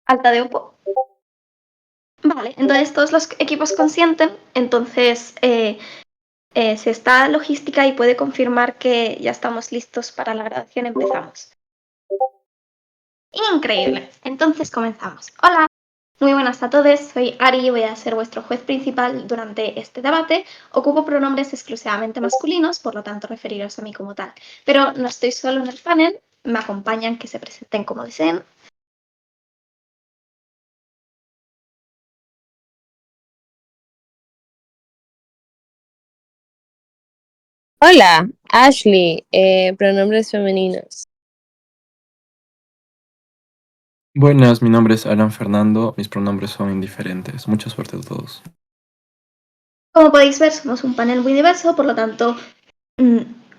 Alta de Oppo. Vale, entonces todos los equipos consienten, entonces si está logística y puede confirmar que ya estamos listos para la grabación, empezamos. Increíble, entonces comenzamos. Hola, muy buenas a todos, soy Ari y voy a ser vuestro juez principal durante este debate. Ocupo pronombres exclusivamente masculinos, por lo tanto referiros a mí como tal. Pero no estoy solo en el panel, me acompañan que se presenten como deseen. Hola, Ashley, pronombres femeninos. Buenas, mi nombre es Alan Fernando, mis pronombres son indiferentes. Mucha suerte a todos. Como podéis ver, somos un panel muy diverso, por lo tanto,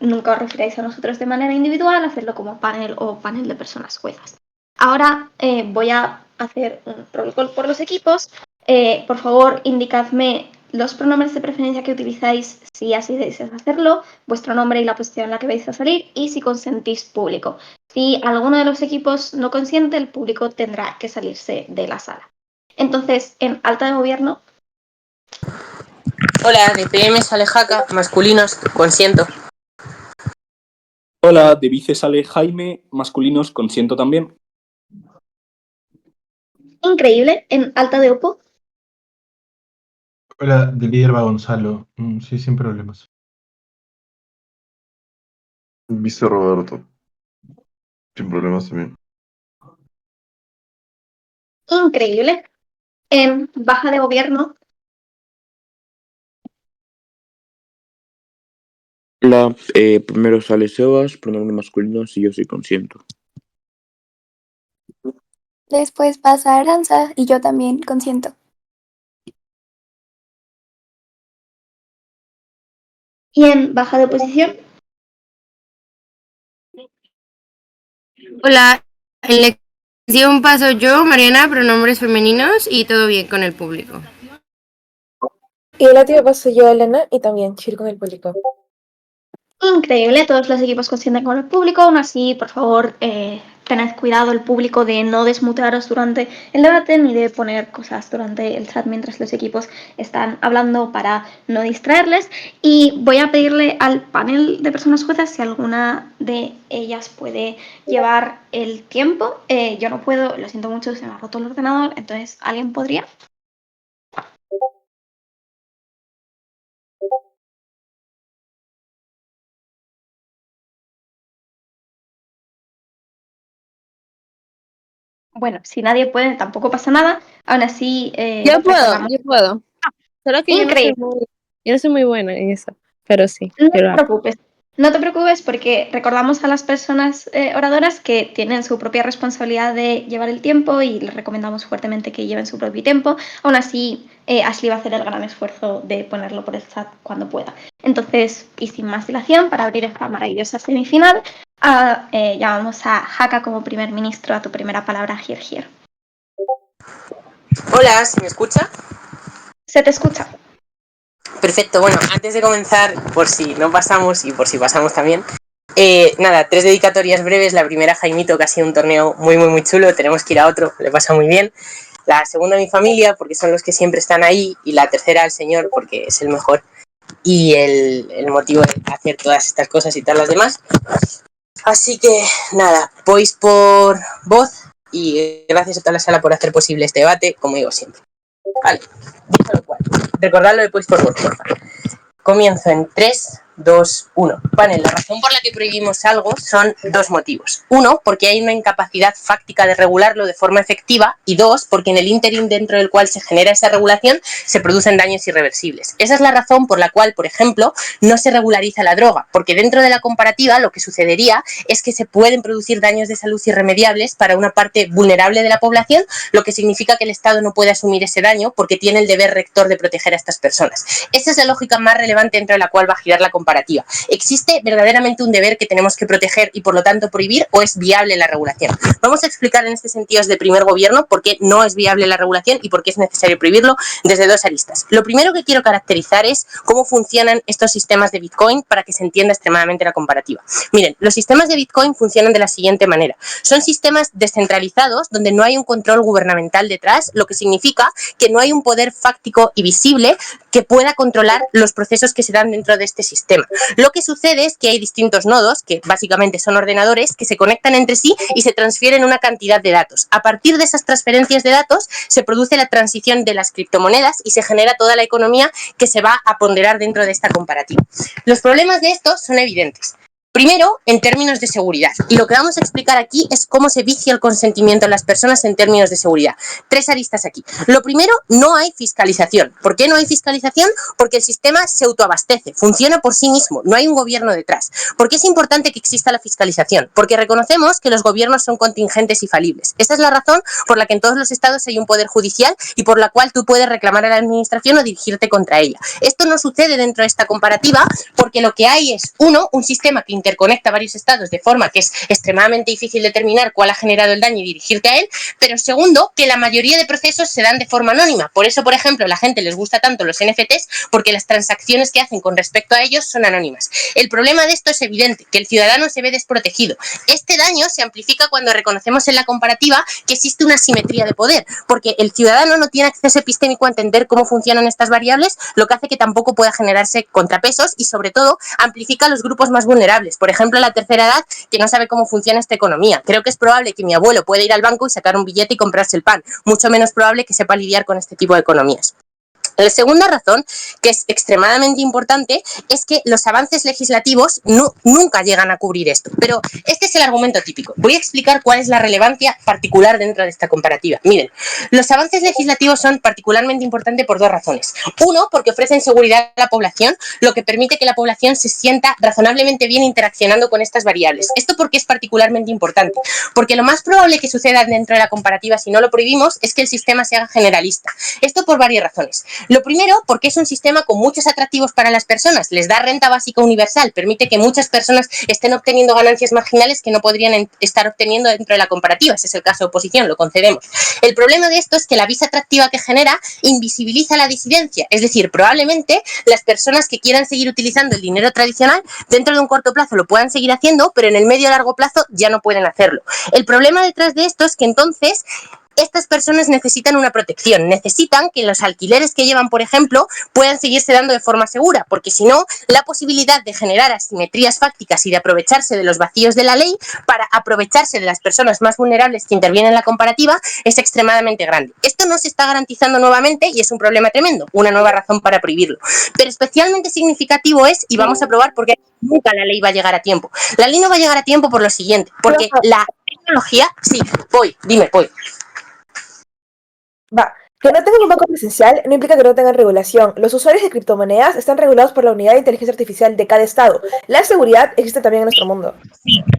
nunca os refiráis a nosotros de manera individual, hacerlo como panel o panel de personas juezas. Ahora voy a hacer un roll call por los equipos. Por favor, indicadme los pronombres de preferencia que utilizáis si así deseáis hacerlo, vuestro nombre y la posición en la que vais a salir, y si consentís público. Si alguno de los equipos no consiente, el público tendrá que salirse de la sala. Entonces, en alta de gobierno, Hola, de PM sale Jaca, masculinos, consiento. Hola, de vice sale Jaime, masculinos, consiento también. increíble, en alta de Oppo. Hola, de líder va Gonzalo. Sí, sin problemas. Vice Roberto. Sin problemas también. Increíble. En baja de gobierno, Hola, primero sale Sebas, pronombre masculino, si yo soy consiento. Después pasa Aranza y yo también consiento. y en baja de oposición, Hola, en lección paso yo, Mariana, pronombres femeninos y todo bien con el público. Y el látigo paso yo, Elena, y también chill con el público. increíble, todos los equipos consienten con el público, aún así, por favor, tened cuidado el público de no desmutearos durante el debate ni de poner cosas durante el chat mientras los equipos están hablando para no distraerles. Y voy a pedirle al panel de personas juezas si alguna de ellas puede llevar el tiempo. Yo no puedo, lo siento mucho, se me ha roto el ordenador, entonces, ¿alguien podría? Bueno, si nadie puede, tampoco pasa nada. Aún así, Yo recordamos. puedo. Solo que Increíble. yo no soy muy buena en eso, pero sí, No yo te lo hago. preocupes. No te preocupes porque recordamos a las personas oradoras que tienen su propia responsabilidad de llevar el tiempo y les recomendamos fuertemente que lleven su propio tiempo. Aún así, Ashley va a hacer el gran esfuerzo de ponerlo por el chat cuando pueda. Entonces, y sin más dilación, para abrir esta maravillosa semifinal, llamamos a Haka como primer ministro. A tu primera palabra, here. Hola, ¿se me escucha? Se te escucha. Perfecto, bueno, antes de comenzar, por si no pasamos y por si pasamos también, nada, 3 dedicatorias breves. La primera, Jaimito, que ha sido un torneo muy chulo, tenemos que ir a otro, le pasa muy bien. La segunda, mi familia, porque son los que siempre están ahí. Y la tercera, al señor, porque es el mejor y el motivo de hacer todas estas cosas y todas las demás. Así que nada, voice por voz y gracias a toda la sala por hacer posible este debate, como digo siempre. Vale, dicho lo cual, recordad lo de voice por voz, por favor. Comienzo en 3, 2, 1. Panel, la razón por la que prohibimos algo son dos motivos. Uno, porque hay una incapacidad fáctica de regularlo de forma efectiva. Y dos, porque en el ínterin dentro del cual se genera esa regulación se producen daños irreversibles. Esa es la razón por la cual, por ejemplo, no se regulariza la droga, porque dentro de la comparativa lo que sucedería es que se pueden producir daños de salud irremediables para una parte vulnerable de la población, lo que significa que el Estado no puede asumir ese daño porque tiene el deber rector de proteger a estas personas. Esa es la lógica más relevante dentro de la cual va a girar la comparativa comparativa. ¿Existe verdaderamente un deber que tenemos que proteger y por lo tanto prohibir o es viable la regulación? Vamos a explicar en este sentido desde primer gobierno por qué no es viable la regulación y por qué es necesario prohibirlo desde dos aristas. Lo primero que quiero caracterizar es cómo funcionan estos sistemas de Bitcoin para que se entienda extremadamente la comparativa. Miren, los sistemas de Bitcoin funcionan de la siguiente manera. Son sistemas descentralizados donde no hay un control gubernamental detrás, lo que significa que no hay un poder fáctico y visible que pueda controlar los procesos que se dan dentro de este sistema. Lo que sucede es que hay distintos nodos, que básicamente son ordenadores, que se conectan entre sí y se transfieren una cantidad de datos. A partir de esas transferencias de datos se produce la transición de las criptomonedas y se genera toda la economía que se va a ponderar dentro de esta comparativa. Los problemas de esto son evidentes. Primero, en términos de seguridad. Y lo que vamos a explicar aquí es cómo se vicia el consentimiento de las personas en términos de seguridad. Tres aristas aquí. Lo primero, no hay fiscalización. ¿Por qué no hay fiscalización? Porque el sistema se autoabastece, funciona por sí mismo, no hay un gobierno detrás. ¿Por qué es importante que exista la fiscalización? Porque reconocemos que los gobiernos son contingentes y falibles. Esa es la razón por la que en todos los estados hay un poder judicial y por la cual tú puedes reclamar a la administración o dirigirte contra ella. Esto no sucede dentro de esta comparativa porque lo que hay es, uno, un sistema que interconecta varios estados de forma que es extremadamente difícil determinar cuál ha generado el daño y dirigirte a él, pero segundo, que la mayoría de procesos se dan de forma anónima. Por eso, por ejemplo, a la gente les gusta tanto los NFTs, porque las transacciones que hacen con respecto a ellos son anónimas. El problema de esto es evidente, que el ciudadano se ve desprotegido. Este daño se amplifica cuando reconocemos en la comparativa que existe una asimetría de poder, porque el ciudadano no tiene acceso epistémico a entender cómo funcionan estas variables, lo que hace que tampoco pueda generarse contrapesos y, sobre todo, amplifica a los grupos más vulnerables. Por ejemplo, la tercera edad, que no sabe cómo funciona esta economía. Creo que es probable que mi abuelo pueda ir al banco y sacar un billete y comprarse el pan. Mucho menos probable que sepa lidiar con este tipo de economías. La segunda razón, que es extremadamente importante, es que los avances legislativos nunca llegan a cubrir esto. Pero este es el argumento típico. Voy a explicar cuál es la relevancia particular dentro de esta comparativa. Miren, los avances legislativos son particularmente importantes por dos razones. Uno, porque ofrecen seguridad a la población, lo que permite que la población se sienta razonablemente bien interaccionando con estas variables. Esto porque es particularmente importante. Porque lo más probable que suceda dentro de la comparativa si no lo prohibimos es que el sistema se haga generalista. Esto por varias razones. Lo primero, porque es un sistema con muchos atractivos para las personas, les da renta básica universal, permite que muchas personas estén obteniendo ganancias marginales que no podrían estar obteniendo dentro de la comparativa, ese es el caso de oposición, lo concedemos. El problema de esto es que la visa atractiva que genera invisibiliza la disidencia, es decir, probablemente las personas que quieran seguir utilizando el dinero tradicional dentro de un corto plazo lo puedan seguir haciendo, pero en el medio o largo plazo ya no pueden hacerlo. El problema detrás de esto es que entonces estas personas necesitan una protección, necesitan que los alquileres que llevan, por ejemplo, puedan seguirse dando de forma segura, porque si no, la posibilidad de generar asimetrías fácticas y de aprovecharse de los vacíos de la ley para aprovecharse de las personas más vulnerables que intervienen en la comparativa es extremadamente grande. Esto no se está garantizando nuevamente y es un problema tremendo, una nueva razón para prohibirlo. Pero especialmente significativo es, y vamos a probar porque nunca la ley va a llegar a tiempo. La ley no va a llegar a tiempo por lo siguiente, porque la tecnología... Sí, voy. Va, que no tengan un banco presencial no implica que no tengan regulación. Los usuarios de criptomonedas están regulados por la Unidad de Inteligencia Artificial de cada estado. La seguridad existe también en nuestro mundo.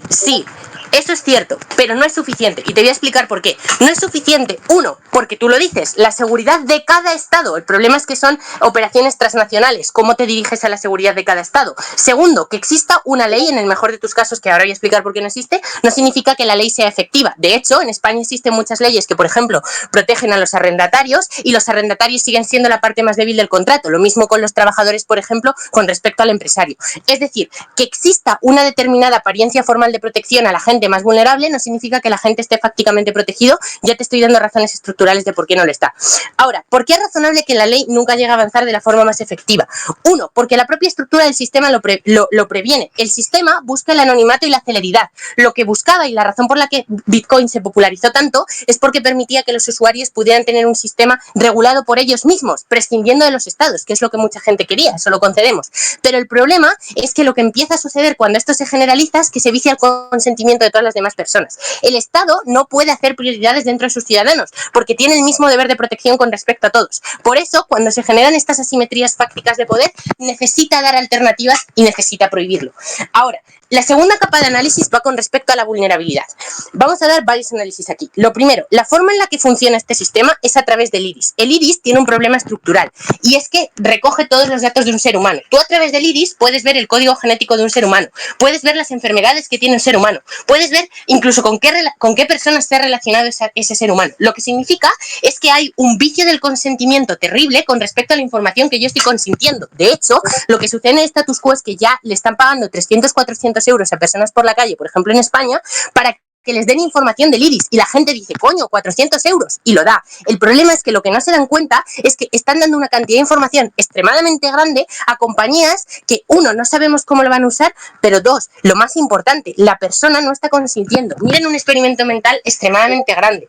Sí, eso es cierto, pero no es suficiente. Y te voy a explicar por qué. No es suficiente, uno, porque tú lo dices, la seguridad de cada estado. El problema es que son operaciones transnacionales. ¿Cómo te diriges a la seguridad de cada estado? Segundo, que exista una ley, en el mejor de tus casos, que ahora voy a explicar por qué no existe, no significa que la ley sea efectiva. De hecho, en España existen muchas leyes que, por ejemplo, protegen a los arrendatarios y los arrendatarios siguen siendo la parte más débil del contrato. Lo mismo con los trabajadores, por ejemplo, con respecto al empresario. Es decir, que exista una determinada apariencia formal de protección a la gente más vulnerable no significa que la gente esté fácticamente protegido. Ya te estoy dando razones estructurales de por qué no lo está. Ahora, ¿por qué es razonable que la ley nunca llegue a avanzar de la forma más efectiva? Uno, porque la propia estructura del sistema lo previene. El sistema busca el anonimato y la celeridad. Lo que buscaba y la razón por la que Bitcoin se popularizó tanto es porque permitía que los usuarios pudieran tener un sistema regulado por ellos mismos, prescindiendo de los estados, que es lo que mucha gente quería, eso lo concedemos. Pero el problema es que lo que empieza a suceder cuando esto se generaliza es que se vicia el consentimiento de todas las demás personas. El Estado no puede hacer prioridades dentro de sus ciudadanos, porque tiene el mismo deber de protección con respecto a todos. Por eso, cuando se generan estas asimetrías fácticas de poder, necesita dar alternativas y necesita prohibirlo. Ahora, la segunda capa de análisis va con respecto a la vulnerabilidad. Vamos a dar varios análisis aquí. Lo primero, la forma en la que funciona este sistema es a través través del iris. El iris tiene un problema estructural y es que recoge todos los datos de un ser humano. Tú a través del iris puedes ver el código genético de un ser humano, puedes ver las enfermedades que tiene un ser humano, puedes ver incluso con qué personas se ha relacionado ese ser humano. Lo que significa es que hay un vicio del consentimiento terrible con respecto a la información que yo estoy consintiendo. De hecho, lo que sucede en el status quo es que ya le están pagando 300, 400 euros a personas por la calle, por ejemplo en España, para que les den información del iris, y la gente dice, coño, 400 euros, y lo da. El problema es que lo que no se dan cuenta es que están dando una cantidad de información extremadamente grande a compañías que, uno, no sabemos cómo lo van a usar, pero dos, lo más importante, la persona no está consintiendo. Miren un experimento mental extremadamente grande.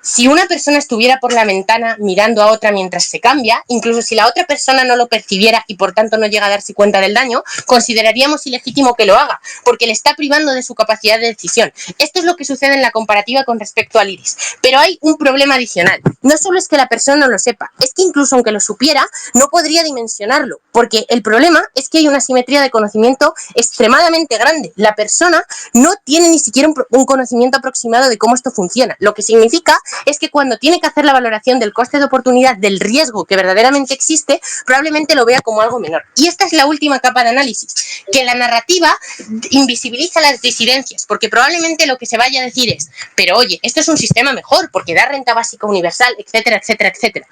Si una persona estuviera por la ventana mirando a otra mientras se cambia, incluso si la otra persona no lo percibiera y por tanto no llega a darse cuenta del daño, consideraríamos ilegítimo que lo haga, porque le está privando de su capacidad de decisión. Esto es lo que sucede en la comparativa con respecto al iris. Pero hay un problema adicional. No solo es que la persona no lo sepa, es que incluso aunque lo supiera, no podría dimensionarlo, porque el problema es que hay una asimetría de conocimiento extremadamente grande. La persona no tiene ni siquiera un conocimiento aproximado de cómo esto funciona, lo que significa es que cuando tiene que hacer la valoración del coste de oportunidad, del riesgo que verdaderamente existe, probablemente lo vea como algo menor. Y esta es la última capa de análisis, que la narrativa invisibiliza las disidencias, porque probablemente lo que se vaya a decir es, pero oye, esto es un sistema mejor, porque da renta básica universal, etcétera, etcétera, etcétera.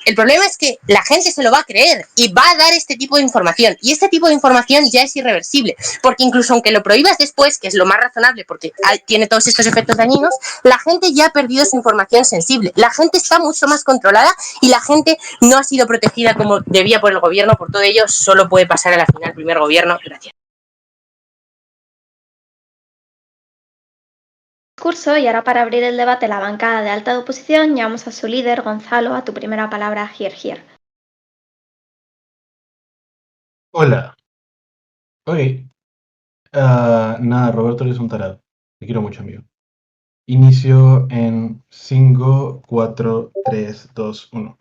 El problema es que la gente se lo va a creer y va a dar este tipo de información, y este tipo de información ya es irreversible, porque incluso aunque lo prohíbas después, que es lo más razonable porque tiene todos estos efectos dañinos, la gente ya ha perdido su información sensible, la gente está mucho más controlada y la gente no ha sido protegida como debía por el gobierno. Por todo ello, solo puede pasar a la final el primer gobierno. Gracias. Discurso, y ahora para abrir el debate la bancada de alta de oposición llamamos a su líder, Gonzalo, a tu primera palabra, here. Hola. Ok. Nada, Roberto eres un tarado. Te quiero mucho, amigo. Inicio en 5, 4, 3, 2, 1.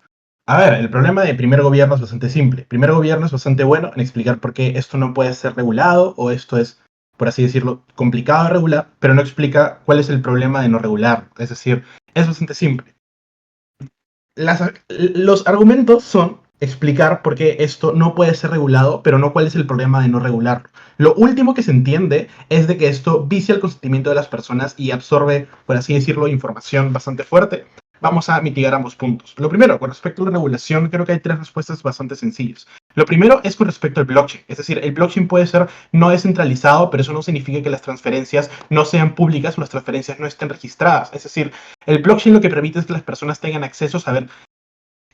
A ver, el problema de primer gobierno es bastante simple. Primer gobierno es bastante bueno en explicar por qué esto no puede ser regulado o esto es, por así decirlo, complicado de regular, pero no explica cuál es el problema de no regular. Es decir, es bastante simple. Los argumentos son explicar por qué esto no puede ser regulado, pero no cuál es el problema de no regularlo. Lo último que se entiende es de que esto vicia el consentimiento de las personas y absorbe, por así decirlo, información bastante fuerte. Vamos a mitigar ambos puntos. Lo primero, con respecto a la regulación, creo que hay tres respuestas bastante sencillas. Lo primero es con respecto al blockchain. Es decir, el blockchain puede ser no descentralizado, pero eso no significa que las transferencias no sean públicas o las transferencias no estén registradas. Es decir, el blockchain lo que permite es que las personas tengan acceso a saber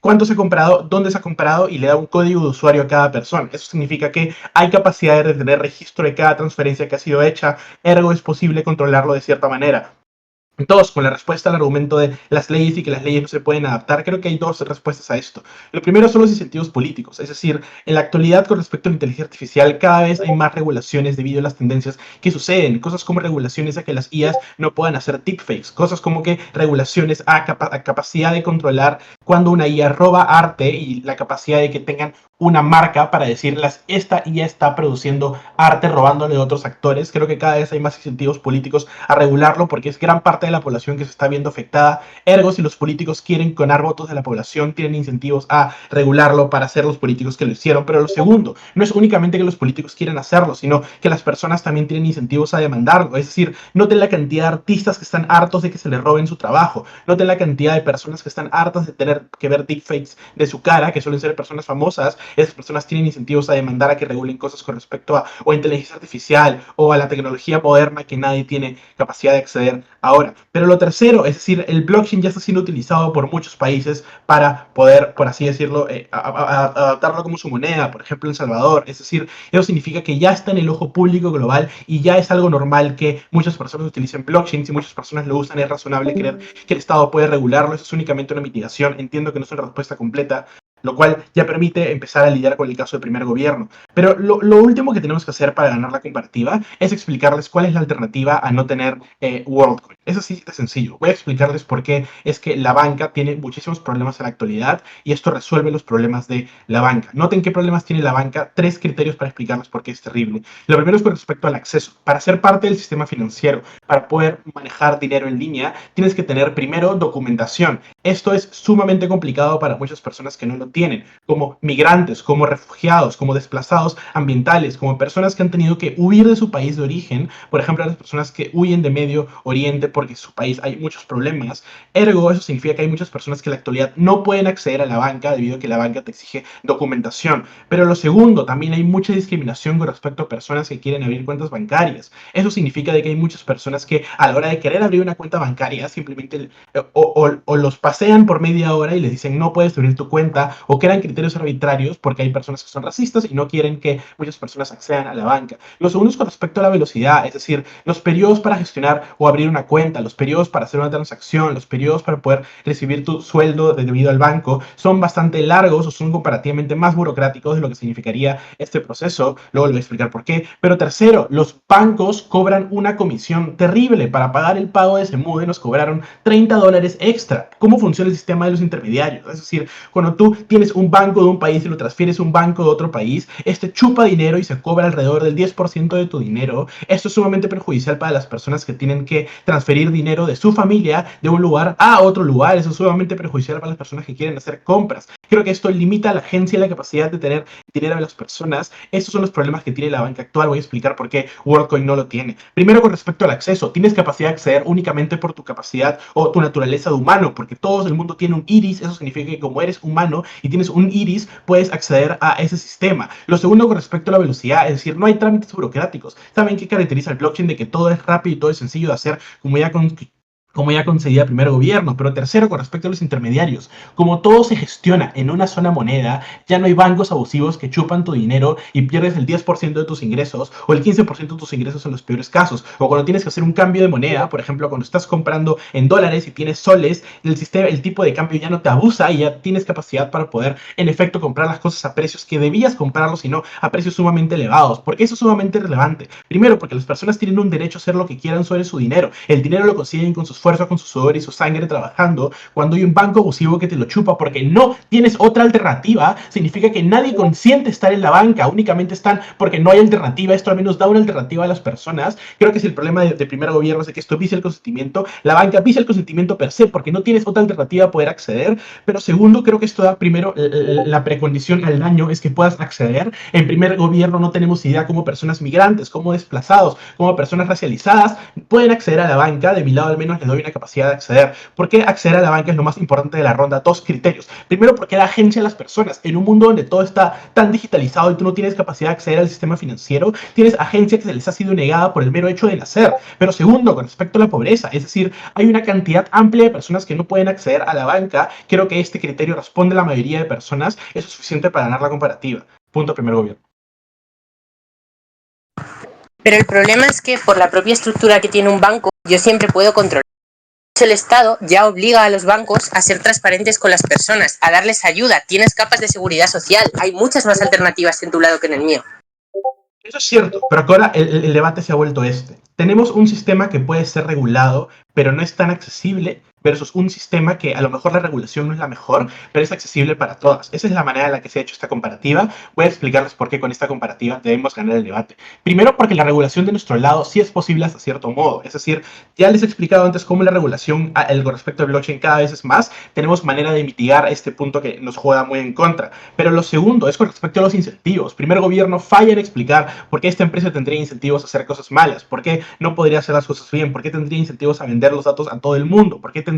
cuánto se ha comprado, dónde se ha comprado y le da un código de usuario a cada persona. Eso significa que hay capacidad de tener registro de cada transferencia que ha sido hecha, ergo es posible controlarlo de cierta manera. Dos, con la respuesta al argumento de las leyes y que las leyes no se pueden adaptar, creo que hay dos respuestas a esto. Lo primero son los incentivos políticos, es decir, en la actualidad con respecto a la inteligencia artificial cada vez hay más regulaciones debido a las tendencias que suceden, cosas como regulaciones a que las IAs no puedan hacer deepfakes, cosas como que regulaciones a capacidad de controlar cuando una IA roba arte y la capacidad de que tengan una marca para decirles esta IA está produciendo arte robándole a otros actores. Creo que cada vez hay más incentivos políticos a regularlo porque es gran parte de la población que se está viendo afectada. Ergo, si los políticos quieren ganar votos de la población, tienen incentivos a regularlo para ser los políticos que lo hicieron. Pero lo segundo, no es únicamente que los políticos quieran hacerlo, sino que las personas también tienen incentivos a demandarlo. Es decir, noten la cantidad de artistas que están hartos de que se les roben su trabajo. Noten la cantidad de personas que están hartas de tener que ver deepfakes de su cara, que suelen ser personas famosas. Esas personas tienen incentivos a demandar a que regulen cosas con respecto a o inteligencia artificial o a la tecnología moderna que nadie tiene capacidad de acceder ahora. Pero lo tercero, es decir, el blockchain ya está siendo utilizado por muchos países para poder, por así decirlo, adaptarlo como su moneda, por ejemplo en El Salvador. Es decir, eso significa que ya está en el ojo público global y ya es algo normal que muchas personas utilicen blockchain. Si muchas personas lo usan, es razonable creer que el Estado puede regularlo. Eso es únicamente una mitigación. Entiendo que no es una respuesta completa, lo cual ya permite empezar a lidiar con el caso del primer gobierno. Pero lo último que tenemos que hacer para ganar la comparativa es explicarles cuál es la alternativa a no tener WorldCoin. Es así de sencillo. Voy a explicarles por qué es que la banca tiene muchísimos problemas en la actualidad y esto resuelve los problemas de la banca. Noten qué problemas tiene la banca. 3 criterios para explicarles por qué es terrible. Lo primero es con respecto al acceso. Para ser parte del sistema financiero, para poder manejar dinero en línea, tienes que tener primero documentación. Esto es sumamente complicado para muchas personas que no lo tienen, como migrantes, como refugiados, como desplazados ambientales, como personas que han tenido que huir de su país de origen, por ejemplo, las personas que huyen de Medio Oriente porque en su país hay muchos problemas. Ergo, eso significa que hay muchas personas que en la actualidad no pueden acceder a la banca debido a que la banca te exige documentación. Pero lo segundo, también hay mucha discriminación con respecto a personas que quieren abrir cuentas bancarias. Eso significa de que hay muchas personas que a la hora de querer abrir una cuenta bancaria simplemente o los pasean por media hora y les dicen no puedes abrir tu cuenta o crean criterios arbitrarios porque hay personas que son racistas y no quieren que muchas personas accedan a la banca. Lo segundo es con respecto a la velocidad, es decir, los periodos para gestionar o abrir una cuenta, los periodos para hacer una transacción, los periodos para poder recibir tu sueldo debido al banco son bastante largos o son comparativamente más burocráticos de lo que significaría este proceso. Luego les voy a explicar por qué. Pero tercero, los bancos cobran una comisión terrible. Para pagar el pago de Semude nos cobraron $30 extra. ¿Cómo funciona el sistema de los intermediarios? Es decir, cuando tú tienes un banco de un país y lo transfieres a un banco de otro país, este chupa dinero y se cobra alrededor del 10% de tu dinero. Esto es sumamente perjudicial para las personas que tienen que transferir dinero de su familia de un lugar a otro lugar. Eso es sumamente perjudicial para las personas que quieren hacer compras. Creo que esto limita a la agencia y la capacidad de tener dinero de las personas. Estos son los problemas que tiene la banca actual. Voy a explicar por qué WorldCoin no lo tiene. Primero, con respecto al acceso, tienes capacidad de acceder únicamente por tu capacidad o tu naturaleza de humano, porque todo el mundo tiene un iris. Eso significa que como eres humano y tienes un iris, puedes acceder a ese sistema. Lo segundo, con respecto a la velocidad, es decir, no hay trámites burocráticos. ¿Saben qué caracteriza el blockchain? De que todo es rápido y todo es sencillo de hacer, como ya concedía primer gobierno. Pero tercero, con respecto a los intermediarios, como todo se gestiona en una sola moneda, ya no hay bancos abusivos que chupan tu dinero y pierdes el 10% de tus ingresos o el 15% de tus ingresos en los peores casos. O cuando tienes que hacer un cambio de moneda, por ejemplo, cuando estás comprando en dólares y tienes soles, el sistema, el tipo de cambio ya no te abusa y ya tienes capacidad para poder, en efecto, comprar las cosas a precios que debías comprarlos y no a precios sumamente elevados. ¿Por qué eso es sumamente relevante? Primero, porque las personas tienen un derecho a hacer lo que quieran sobre su dinero. El dinero lo consiguen con sus esfuerzo, con su sudor y su sangre trabajando. Cuando hay un banco abusivo que te lo chupa porque no tienes otra alternativa, significa que nadie consiente estar en la banca, únicamente están porque no hay alternativa. Esto al menos da una alternativa a las personas. Creo que es el problema de primer gobierno, es de que esto vicia el consentimiento. La banca vicia el consentimiento per se porque no tienes otra alternativa a poder acceder. Pero segundo, creo que esto da primero la precondición al daño es que puedas acceder. En primer gobierno no tenemos idea cómo personas migrantes, como desplazados, como personas racializadas pueden acceder a la banca. De mi lado al menos les doy una capacidad de acceder. ¿Por qué acceder a la banca es lo más importante de la ronda? Dos criterios. Primero, porque da agencia a las personas. En un mundo donde todo está tan digitalizado y tú no tienes capacidad de acceder al sistema financiero, tienes agencia que se les ha sido negada por el mero hecho de nacer. Pero segundo, con respecto a la pobreza, es decir, hay una cantidad amplia de personas que no pueden acceder a la banca. Creo que este criterio responde a la mayoría de personas. Eso es suficiente para ganar la comparativa. Punto primer gobierno. Pero el problema es que por la propia estructura que tiene un banco, yo siempre puedo controlar. El Estado ya obliga a los bancos a ser transparentes con las personas, a darles ayuda. Tienes capas de seguridad social. Hay muchas más alternativas en tu lado que en el mío. Eso es cierto, pero ahora el debate se ha vuelto este. Tenemos un sistema que puede ser regulado, pero no es tan accesible, versus un sistema que a lo mejor la regulación no es la mejor, pero es accesible para todas. Esa es la manera en la que se ha hecho esta comparativa. Voy a explicarles por qué con esta comparativa debemos ganar el debate. Primero, porque la regulación de nuestro lado sí es posible hasta cierto modo. Es decir, ya les he explicado antes cómo la regulación con respecto al blockchain cada vez es más. Tenemos manera de mitigar este punto que nos juega muy en contra. Pero lo segundo es con respecto a los incentivos. Primero, el gobierno falla en explicar por qué esta empresa tendría incentivos a hacer cosas malas, por qué no podría hacer las cosas bien, por qué tendría incentivos a vender los datos a todo el mundo, por qué tendría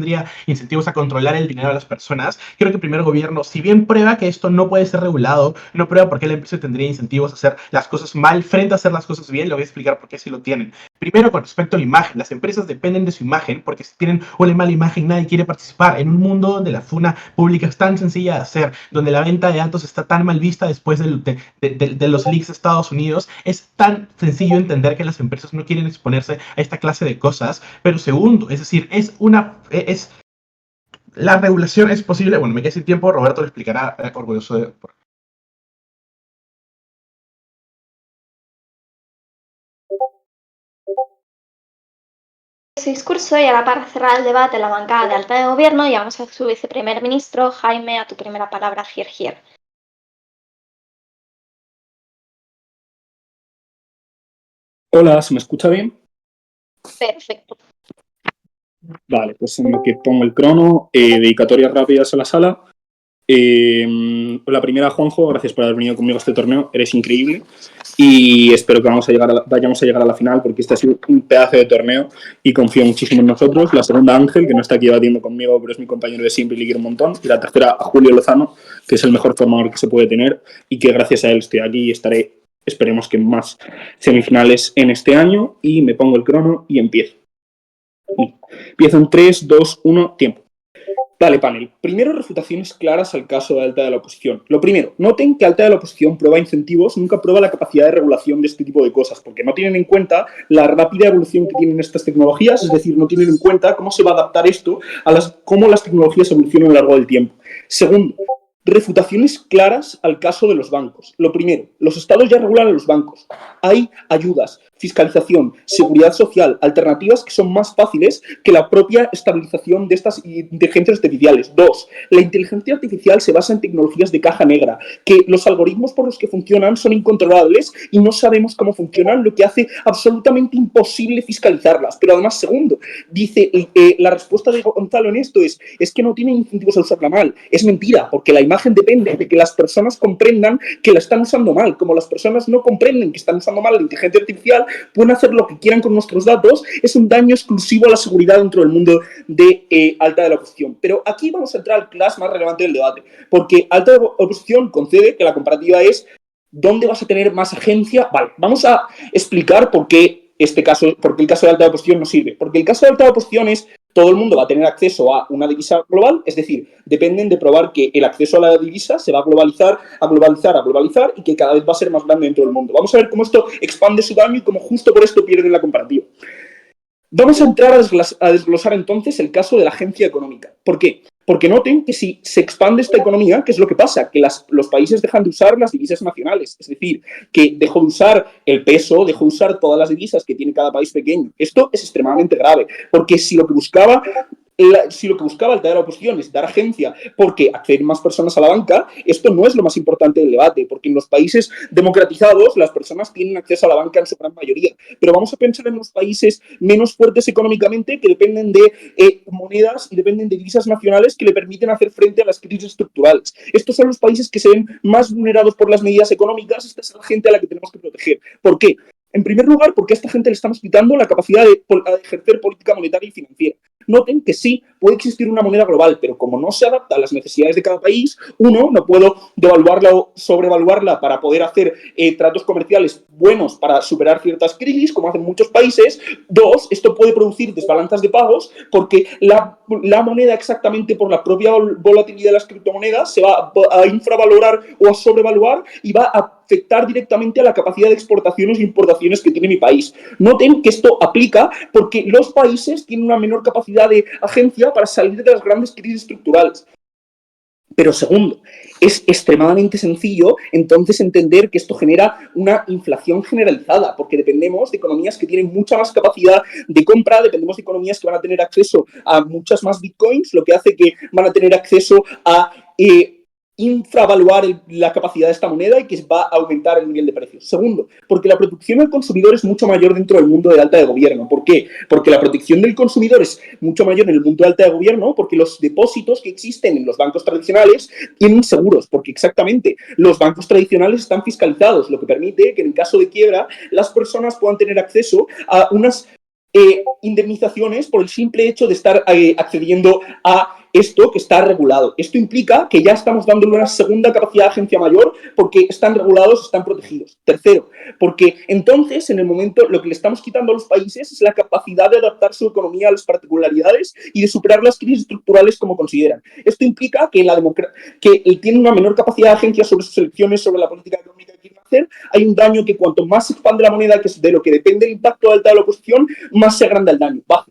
incentivos a controlar el dinero de las personas. Creo que el primer gobierno, si bien prueba que esto no puede ser regulado, no prueba por qué la empresa tendría incentivos a hacer las cosas mal frente a hacer las cosas bien. Le voy a explicar por qué sí lo tienen. Primero, con respecto a la imagen, las empresas dependen de su imagen porque si tienen una mala imagen nadie quiere participar. En un mundo donde la funa pública es tan sencilla de hacer, donde la venta de datos está tan mal vista después de los leaks de Estados Unidos, es tan sencillo entender que las empresas no quieren exponerse a esta clase de cosas. Pero segundo, es decir, la regulación es posible. Bueno, me quedé sin tiempo, Roberto lo explicará, orgulloso de... su discurso y ahora para cerrar el debate en la bancada de alta de gobierno llamamos a su viceprimer ministro. Jaime, a tu primera palabra, here. Hola, ¿se me escucha bien? Perfecto. Vale, pues en lo que pongo el crono, dedicatorias rápidas a la sala. La primera, Juanjo, gracias por haber venido conmigo a este torneo, eres increíble y espero que vayamos a llegar a la final porque este ha sido un pedazo de torneo y confío muchísimo en nosotros. La segunda, Ángel, que no está aquí debatiendo conmigo, pero es mi compañero de siempre y le quiero un montón. Y la tercera, a Julio Lozano, que es el mejor formador que se puede tener y que gracias a él estoy aquí y estaré, esperemos que en más semifinales en este año. Y me pongo el crono y empiezo. Empiezo en 3, 2, 1, tiempo. Vale, panel. Primero, refutaciones claras al caso de Alta de la Oposición. Lo primero, noten que Alta de la Oposición prueba incentivos, nunca prueba la capacidad de regulación de este tipo de cosas, porque no tienen en cuenta la rápida evolución que tienen estas tecnologías, es decir, no tienen en cuenta cómo se va a adaptar esto a cómo las tecnologías evolucionan a lo largo del tiempo. Segundo, refutaciones claras al caso de los bancos. Lo primero, los estados ya regulan a los bancos. Hay ayudas, fiscalización, seguridad social, alternativas que son más fáciles que la propia estabilización de estas inteligencias artificiales. Dos, la inteligencia artificial se basa en tecnologías de caja negra, que los algoritmos por los que funcionan son incontrolables y no sabemos cómo funcionan, lo que hace absolutamente imposible fiscalizarlas. Pero además, segundo, dice la respuesta de Gonzalo en esto es que no tienen incentivos a usarla mal. Es mentira, porque la imagen depende de que las personas comprendan que la están usando mal. Como las personas no comprenden que están usando mal la inteligencia artificial, pueden hacer lo que quieran con nuestros datos, es un daño exclusivo a la seguridad dentro del mundo de Alta de la Oposición. Pero aquí vamos a entrar al clash más relevante del debate, porque Alta de la Oposición concede que la comparativa es ¿dónde vas a tener más agencia? Vale, vamos a explicar por qué el caso de Alta de Oposición no sirve. Porque el caso de Alta de Oposición es todo el mundo va a tener acceso a una divisa global, es decir, dependen de probar que el acceso a la divisa se va a globalizar y que cada vez va a ser más grande dentro del mundo. Vamos a ver cómo esto expande su daño y cómo justo por esto pierden la comparativa. Vamos a entrar a desglosar entonces el caso de la agencia económica. ¿Por qué? Porque noten que si se expande esta economía, ¿qué es lo que pasa? Que los países dejan de usar las divisas nacionales. Es decir, que dejó de usar el peso, dejó de usar todas las divisas que tiene cada país pequeño. Esto es extremadamente grave, porque si lo que buscaba Alta de la Oposición es dar agencia porque acceden más personas a la banca, esto no es lo más importante del debate, porque en los países democratizados las personas tienen acceso a la banca en su gran mayoría. Pero vamos a pensar en los países menos fuertes económicamente que dependen de monedas y dependen de divisas nacionales que le permiten hacer frente a las crisis estructurales. Estos son los países que se ven más vulnerados por las medidas económicas. Esta es la gente a la que tenemos que proteger. ¿Por qué? En primer lugar, porque a esta gente le estamos quitando la capacidad de ejercer política monetaria y financiera. Noten que sí, puede existir una moneda global, pero como no se adapta a las necesidades de cada país, uno, no puedo devaluarla o sobrevaluarla para poder hacer tratos comerciales buenos para superar ciertas crisis, como hacen muchos países. Dos, esto puede producir desbalanzas de pagos porque la moneda, exactamente por la propia volatilidad de las criptomonedas, se va a infravalorar o a sobrevaluar y va a afectar directamente a la capacidad de exportaciones e importaciones que tiene mi país. Noten que esto aplica porque los países tienen una menor capacidad de agencia para salir de las grandes crisis estructurales. Pero segundo, es extremadamente sencillo entonces entender que esto genera una inflación generalizada, porque dependemos de economías que tienen mucha más capacidad de compra, dependemos de economías que van a tener acceso a muchas más bitcoins, lo que hace que van a tener acceso a infravaluar la capacidad de esta moneda y que va a aumentar el nivel de precios. Segundo, porque la protección al consumidor es mucho mayor dentro del mundo de Alta de Gobierno. ¿Por qué? Porque la protección del consumidor es mucho mayor en el mundo de Alta de Gobierno porque los depósitos que existen en los bancos tradicionales tienen seguros, porque exactamente los bancos tradicionales están fiscalizados, lo que permite que en caso de quiebra las personas puedan tener acceso a unas indemnizaciones por el simple hecho de estar accediendo a esto que está regulado. Esto implica que ya estamos dándole una segunda capacidad de agencia mayor porque están regulados, están protegidos. Tercero, porque entonces en el momento lo que le estamos quitando a los países es la capacidad de adaptar su economía a las particularidades y de superar las crisis estructurales como consideran. Esto implica que tienen una menor capacidad de agencia sobre sus elecciones, sobre la política económica que quieren hacer. Hay un daño que cuanto más se expande la moneda, que es de lo que depende el impacto alta de la oposición, más se agranda el daño. Bajo.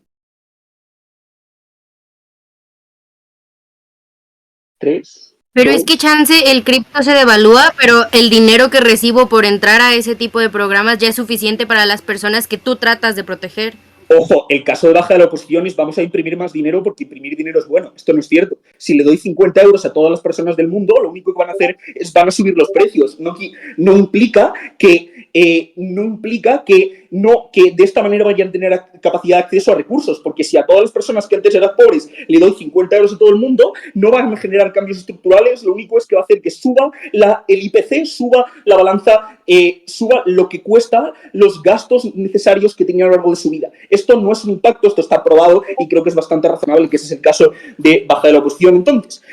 3. Pero es que chance el cripto se devalúa, pero el dinero que recibo por entrar a ese tipo de programas ya es suficiente para las personas que tú tratas de proteger. Ojo, el caso de baja de la oposición es vamos a imprimir más dinero porque imprimir dinero es bueno. Esto no es cierto. Si le doy 50 euros a todas las personas del mundo, lo único que van a hacer es van a subir los precios. No implica que de esta manera vayan a tener capacidad de acceso a recursos, porque si a todas las personas que antes eran pobres le doy 50 euros a todo el mundo, no van a generar cambios estructurales, lo único es que va a hacer que suba el IPC, suba la balanza, suba lo que cuesta los gastos necesarios que tenía a lo largo de su vida. Esto no es un impacto, esto está probado y creo que es bastante razonable que ese es el caso de baja de la oposición. Entonces,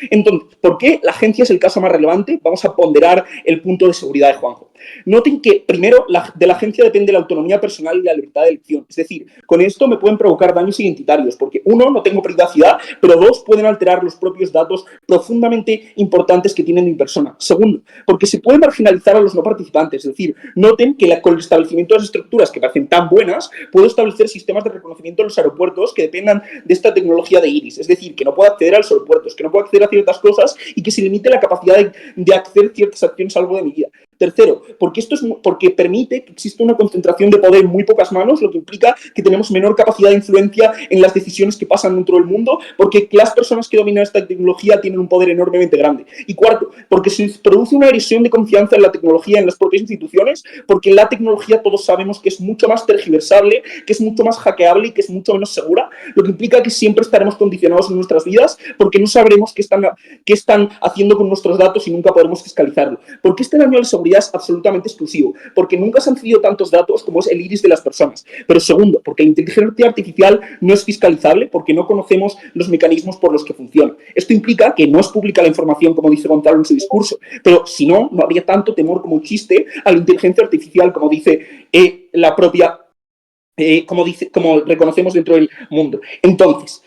¿por qué la agencia es el caso más relevante? Vamos a ponderar el punto de seguridad de Juanjo. Noten que, primero, de la agencia depende la autonomía personal y la libertad de elección. Es decir, con esto me pueden provocar daños identitarios, porque uno, no tengo privacidad, pero dos, pueden alterar los propios datos profundamente importantes que tienen mi persona. Segundo, porque se puede marginalizar a los no participantes. Es decir, noten que con el establecimiento de las estructuras que parecen tan buenas, puedo establecer sistemas de reconocimiento en los aeropuertos que dependan de esta tecnología de iris. Es decir, que no pueda acceder a los aeropuertos, que no pueda acceder a ciertas cosas y que se limite la capacidad de acceder a ciertas acciones a lo largo de mi vida. Tercero, porque permite que exista una concentración de poder en muy pocas manos, lo que implica que tenemos menor capacidad de influencia en las decisiones que pasan dentro del mundo, porque las personas que dominan esta tecnología tienen un poder enormemente grande. Y cuarto, porque se produce una erosión de confianza en la tecnología, en las propias instituciones, porque la tecnología todos sabemos que es mucho más tergiversable, que es mucho más hackeable y que es mucho menos segura, lo que implica que siempre estaremos condicionados en nuestras vidas porque no sabremos qué están haciendo con nuestros datos y nunca podremos fiscalizarlo. Porque este daño a la seguridad es absolutamente exclusivo, porque nunca se han cedido tantos datos como es el iris de las personas. Pero segundo, porque la inteligencia artificial no es fiscalizable, porque no conocemos los mecanismos por los que funciona. Esto implica que no es pública la información, como dice Gonzalo en su discurso, pero si no, no habría tanto temor como existe a la inteligencia artificial, como dice la propia, como reconocemos dentro del mundo. Entonces,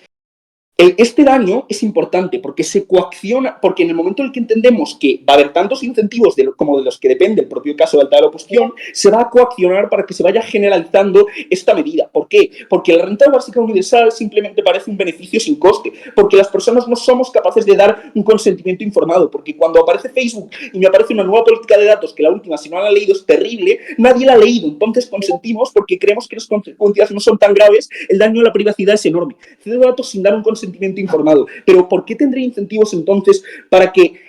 este daño es importante porque se coacciona, porque en el momento en el que entendemos que va a haber tantos incentivos como de los que depende el propio caso de alta de la oposición, se va a coaccionar para que se vaya generalizando esta medida. ¿Por qué? Porque la renta básica universal simplemente parece un beneficio sin coste, porque las personas no somos capaces de dar un consentimiento informado, porque cuando aparece Facebook y me aparece una nueva política de datos que la última, si no la han leído, es terrible, nadie la ha leído, entonces consentimos porque creemos que las consecuencias no son tan graves, el daño a la privacidad es enorme. Cedo datos sin dar un consentimiento informado. Pero ¿por qué tendría incentivos entonces para que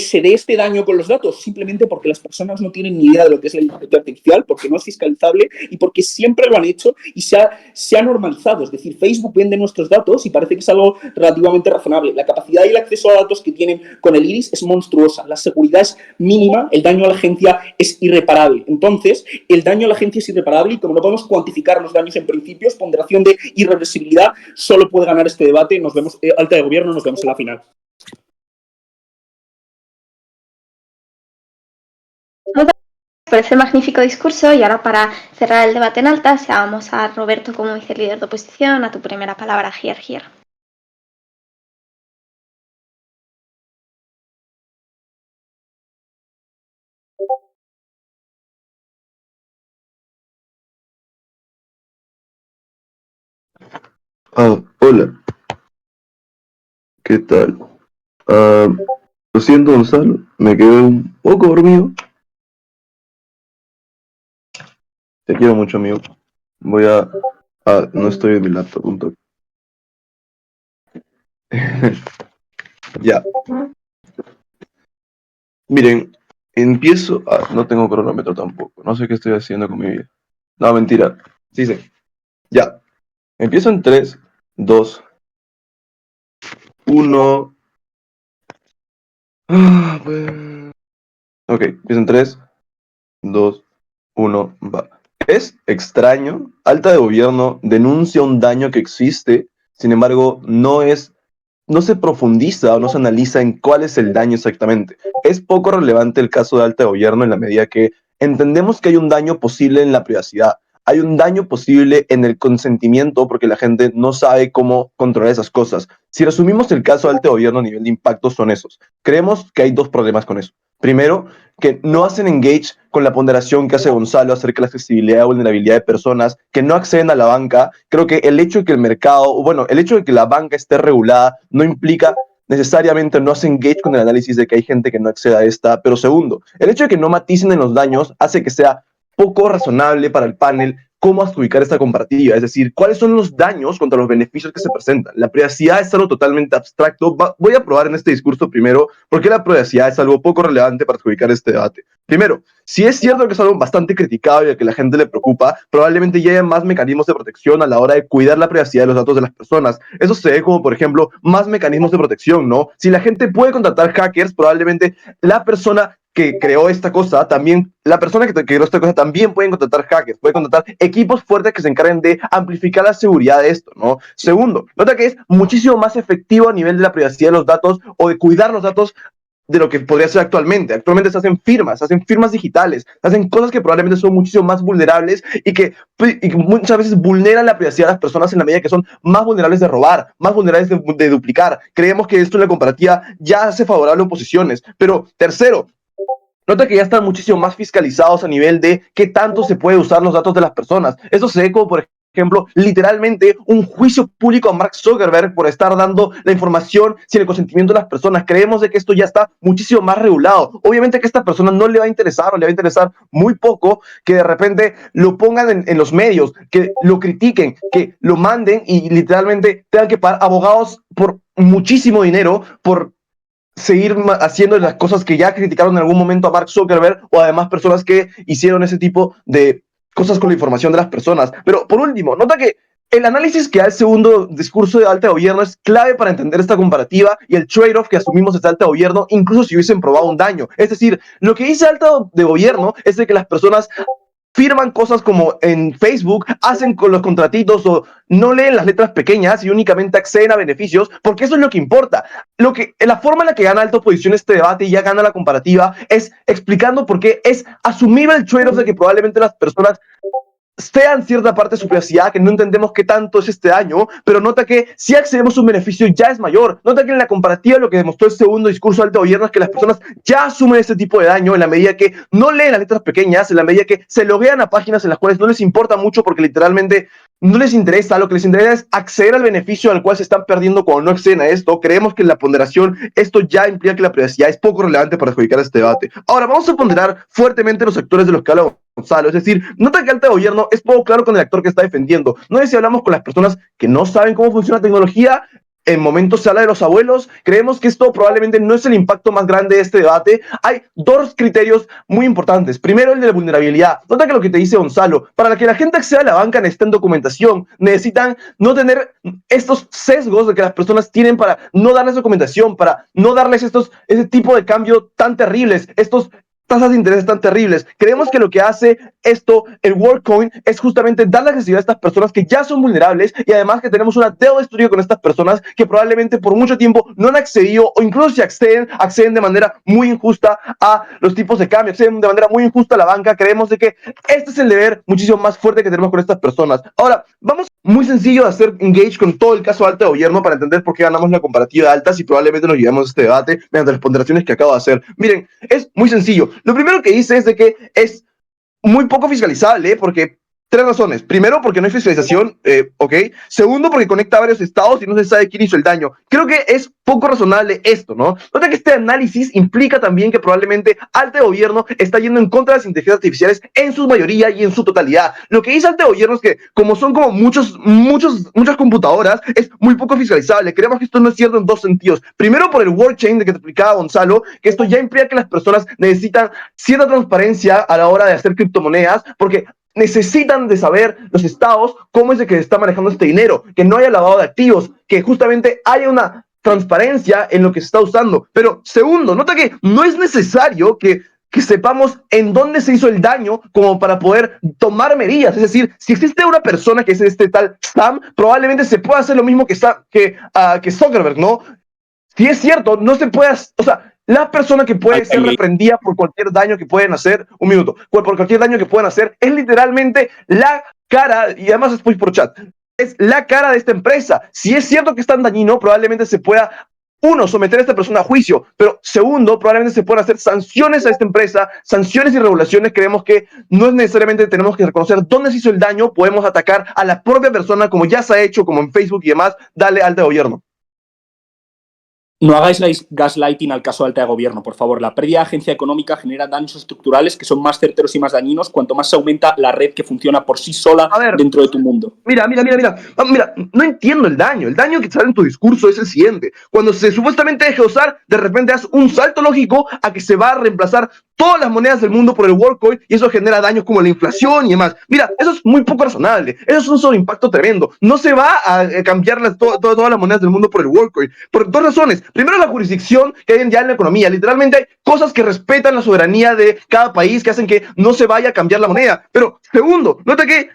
se dé este daño con los datos? Simplemente porque las personas no tienen ni idea de lo que es la inteligencia artificial, porque no es fiscalizable y porque siempre lo han hecho y se ha normalizado. Es decir, Facebook vende nuestros datos y parece que es algo relativamente razonable. La capacidad y el acceso a datos que tienen con el iris es monstruosa. La seguridad es mínima, el daño a la agencia es irreparable. Entonces, el daño a la agencia es irreparable y como no podemos cuantificar los daños en principios, ponderación de irreversibilidad, solo puede ganar este debate. Nos vemos, alta de gobierno, nos vemos en la final. Por ese magnífico discurso y ahora para cerrar el debate en alta, llamamos a Roberto como vicelíder de oposición, a tu primera palabra, here. Hola. ¿Qué tal? Lo siento, Gonzalo, me quedé un poco dormido. Te quiero mucho, amigo. No estoy en mi laptop, un toque. Ya. Miren, empiezo. No tengo cronómetro tampoco. No sé qué estoy haciendo con mi vida. No, mentira. Sí sé. Ya. Empiezo en 3, 2, 1. Ok, empiezo en 3, 2, 1, va. Es extraño. Alta de gobierno denuncia un daño que existe, sin embargo, no se profundiza o no se analiza en cuál es el daño exactamente. Es poco relevante el caso de alta de gobierno en la medida que entendemos que hay un daño posible en la privacidad, hay un daño posible en el consentimiento porque la gente no sabe cómo controlar esas cosas. Si resumimos el caso de alta de gobierno a nivel de impacto son esos. Creemos que hay dos problemas con eso. Primero, que no hacen engage con la ponderación que hace Gonzalo acerca de la accesibilidad y vulnerabilidad de personas, que no acceden a la banca. Creo que el hecho de que el hecho de que la banca esté regulada no implica necesariamente no hace engage con el análisis de que hay gente que no accede a esta. Pero segundo, el hecho de que no maticen en los daños hace que sea poco razonable para el panel cómo adjudicar esta comparativa, es decir, cuáles son los daños contra los beneficios que se presentan. La privacidad es algo totalmente abstracto. Voy a probar en este discurso primero por qué la privacidad es algo poco relevante para adjudicar este debate. Primero, si es cierto que es algo bastante criticado y a que la gente le preocupa, probablemente ya haya más mecanismos de protección a la hora de cuidar la privacidad de los datos de las personas. Eso se ve como, por ejemplo, más mecanismos de protección, ¿no? Si la gente puede contratar hackers, probablemente la persona que creó esta cosa, también, la persona que creó esta cosa también puede contratar hackers, puede contratar equipos fuertes que se encarguen de amplificar la seguridad de esto, ¿no? Segundo, nota que es muchísimo más efectivo a nivel de la privacidad de los datos o de cuidar los datos de lo que podría ser actualmente. Actualmente se hacen firmas digitales, se hacen cosas que probablemente son muchísimo más vulnerables y que muchas veces vulneran la privacidad de las personas en la medida que son más vulnerables de robar, más vulnerables de duplicar. Creemos que esto en la comparativa ya hace favorable a oposiciones. Pero tercero, nota que ya están muchísimo más fiscalizados a nivel de qué tanto se puede usar los datos de las personas. Eso se ve como, por ejemplo, literalmente un juicio público a Mark Zuckerberg por estar dando la información sin el consentimiento de las personas. Creemos de que esto ya está muchísimo más regulado. Obviamente que a esta persona no le va a interesar o le va a interesar muy poco que de repente lo pongan en los medios, que lo critiquen, que lo manden y literalmente tengan que pagar abogados por muchísimo dinero por seguir haciendo las cosas que ya criticaron en algún momento a Mark Zuckerberg o además personas que hicieron ese tipo de cosas con la información de las personas. Pero por último, nota que el análisis que da el segundo discurso de alta gobierno es clave para entender esta comparativa y el trade-off que asumimos desde alta gobierno, incluso si hubiesen probado un daño. Es decir, lo que dice alta de gobierno es de que las personas firman cosas como en Facebook, hacen con los contratitos o no leen las letras pequeñas y únicamente acceden a beneficios, porque eso es lo que importa. La forma en la que gana alta oposición este debate y ya gana la comparativa es explicando por qué es asumible el trade-off de que probablemente las personas sean cierta parte de su privacidad, que no entendemos qué tanto es este daño, pero nota que si accedemos a un beneficio ya es mayor. Nota que en la comparativa lo que demostró el segundo discurso de alto gobierno es que las personas ya asumen este tipo de daño en la medida que no leen las letras pequeñas, en la medida que se loguean a páginas en las cuales no les importa mucho porque literalmente no les interesa. Lo que les interesa es acceder al beneficio al cual se están perdiendo cuando no acceden a esto. Creemos que en la ponderación esto ya implica que la privacidad es poco relevante para adjudicar este debate. Ahora vamos a ponderar fuertemente los sectores de los que habla Gonzalo, es decir, nota que alta gobierno es poco claro con el actor que está defendiendo. No sé si hablamos con las personas que no saben cómo funciona la tecnología. En momentos se habla de los abuelos. Creemos que esto probablemente no es el impacto más grande de este debate. Hay dos criterios muy importantes. Primero, el de la vulnerabilidad. Nota que lo que te dice Gonzalo, para que la gente acceda a la banca necesitan documentación, necesitan no tener estos sesgos de que las personas tienen para no darles documentación, para no darles ese tipo de cambio tan terribles, estos tasas de interés tan terribles. Creemos que lo que hace esto, el WorldCoin, es justamente dar la accesibilidad a estas personas que ya son vulnerables y además que tenemos una deuda histórica con estas personas que probablemente por mucho tiempo no han accedido o incluso si acceden de manera muy injusta a los tipos de cambio, acceden de manera muy injusta a la banca. Creemos de que este es el deber muchísimo más fuerte que tenemos con estas personas. Ahora, vamos muy sencillo de hacer engage con todo el caso de alta gobierno para entender por qué ganamos la comparativa de altas y probablemente nos llevemos a este debate mediante las ponderaciones que acabo de hacer. Miren, es muy sencillo. Lo primero que dice es de que es muy poco fiscalizable porque tres razones. Primero, porque no hay fiscalización, ¿ok? Segundo, porque conecta a varios estados y no se sabe quién hizo el daño. Creo que es poco razonable esto, ¿no? Nota que este análisis implica también que probablemente alta gobierno está yendo en contra de las inteligencias artificiales en su mayoría y en su totalidad. Lo que dice alta gobierno es que como son como muchas computadoras, es muy poco fiscalizable. Creemos que esto no es cierto en dos sentidos. Primero, por el word chain de que te explicaba Gonzalo, que esto ya implica que las personas necesitan cierta transparencia a la hora de hacer criptomonedas, porque necesitan de saber los estados cómo es de que se está manejando este dinero, que no haya lavado de activos, que justamente haya una transparencia en lo que se está usando. Pero segundo, nota que no es necesario que sepamos en dónde se hizo el daño como para poder tomar medidas. Es decir, si existe una persona que es este tal Sam, probablemente se pueda hacer lo mismo que Zuckerberg, ¿no? Si es cierto, no se puede, o sea, la persona que puede ser reprendida por cualquier daño que pueden hacer, por cualquier daño que puedan hacer, es literalmente la cara, y además después por chat, es la cara de esta empresa. Si es cierto que es tan dañino, probablemente se pueda, uno, someter a esta persona a juicio, pero segundo, probablemente se puedan hacer sanciones a esta empresa, sanciones y regulaciones. Creemos que no es necesariamente tenemos que reconocer dónde se hizo el daño, podemos atacar a la propia persona, como ya se ha hecho, como en Facebook y demás, darle alta gobierno. No hagáis gaslighting al caso alta de gobierno, por favor. La pérdida de agencia económica genera daños estructurales que son más certeros y más dañinos cuanto más se aumenta la red que funciona por sí sola dentro de tu mundo. Mira. Mira, no entiendo el daño. El daño que sale en tu discurso es el siguiente. Cuando se supuestamente deje de usar, de repente das un salto lógico a que se va a reemplazar todas las monedas del mundo por el WorldCoin y eso genera daños como la inflación y demás. Mira, eso es muy poco razonable. Eso es un sobreimpacto tremendo. No se va a cambiar todas las monedas del mundo por el WorldCoin. Por dos razones. Primero, la jurisdicción que hay ya en la economía. Literalmente hay cosas que respetan la soberanía de cada país que hacen que no se vaya a cambiar la moneda. Pero segundo, nota que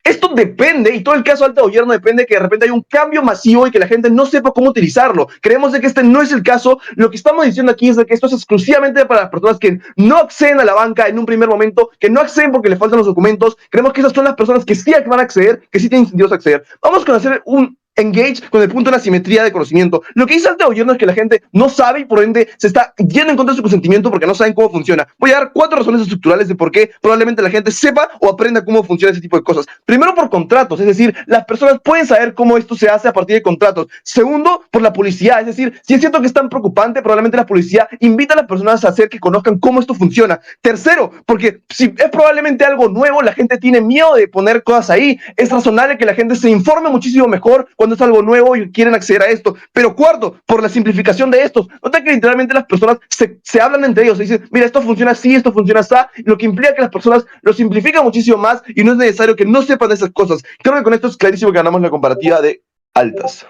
esto depende, y todo el caso alto gobierno depende que de repente hay un cambio masivo y que la gente no sepa cómo utilizarlo. Creemos de que este no es el caso. Lo que estamos diciendo aquí es de que esto es exclusivamente para las personas que no acceden a la banca en un primer momento, que no acceden porque le faltan los documentos. Creemos que esas son las personas que sí van a acceder, que sí tienen incentivos a acceder. Vamos a hacer un engage con el punto de la simetría de conocimiento. Lo que dice el gobierno es que la gente no sabe y por ende se está yendo en contra de su consentimiento porque no saben cómo funciona. Voy a dar 4 razones estructurales de por qué probablemente la gente sepa o aprenda cómo funciona ese tipo de cosas. Primero, por contratos, es decir, las personas pueden saber cómo esto se hace a partir de contratos. Segundo, por la publicidad, es decir, si es cierto que es tan preocupante, probablemente la publicidad invita a las personas a hacer que conozcan cómo esto funciona. Tercero, porque si es probablemente algo nuevo, la gente tiene miedo de poner cosas ahí. Es razonable que la gente se informe muchísimo mejor cuando es algo nuevo y quieren acceder a esto. Pero cuarto, por la simplificación de estos. Nota que literalmente las personas se hablan entre ellos, se dicen, mira, esto funciona así, esto funciona así, lo que implica que las personas lo simplifican muchísimo más y no es necesario que no sepan esas cosas. Creo que con esto es clarísimo que ganamos la comparativa de altas.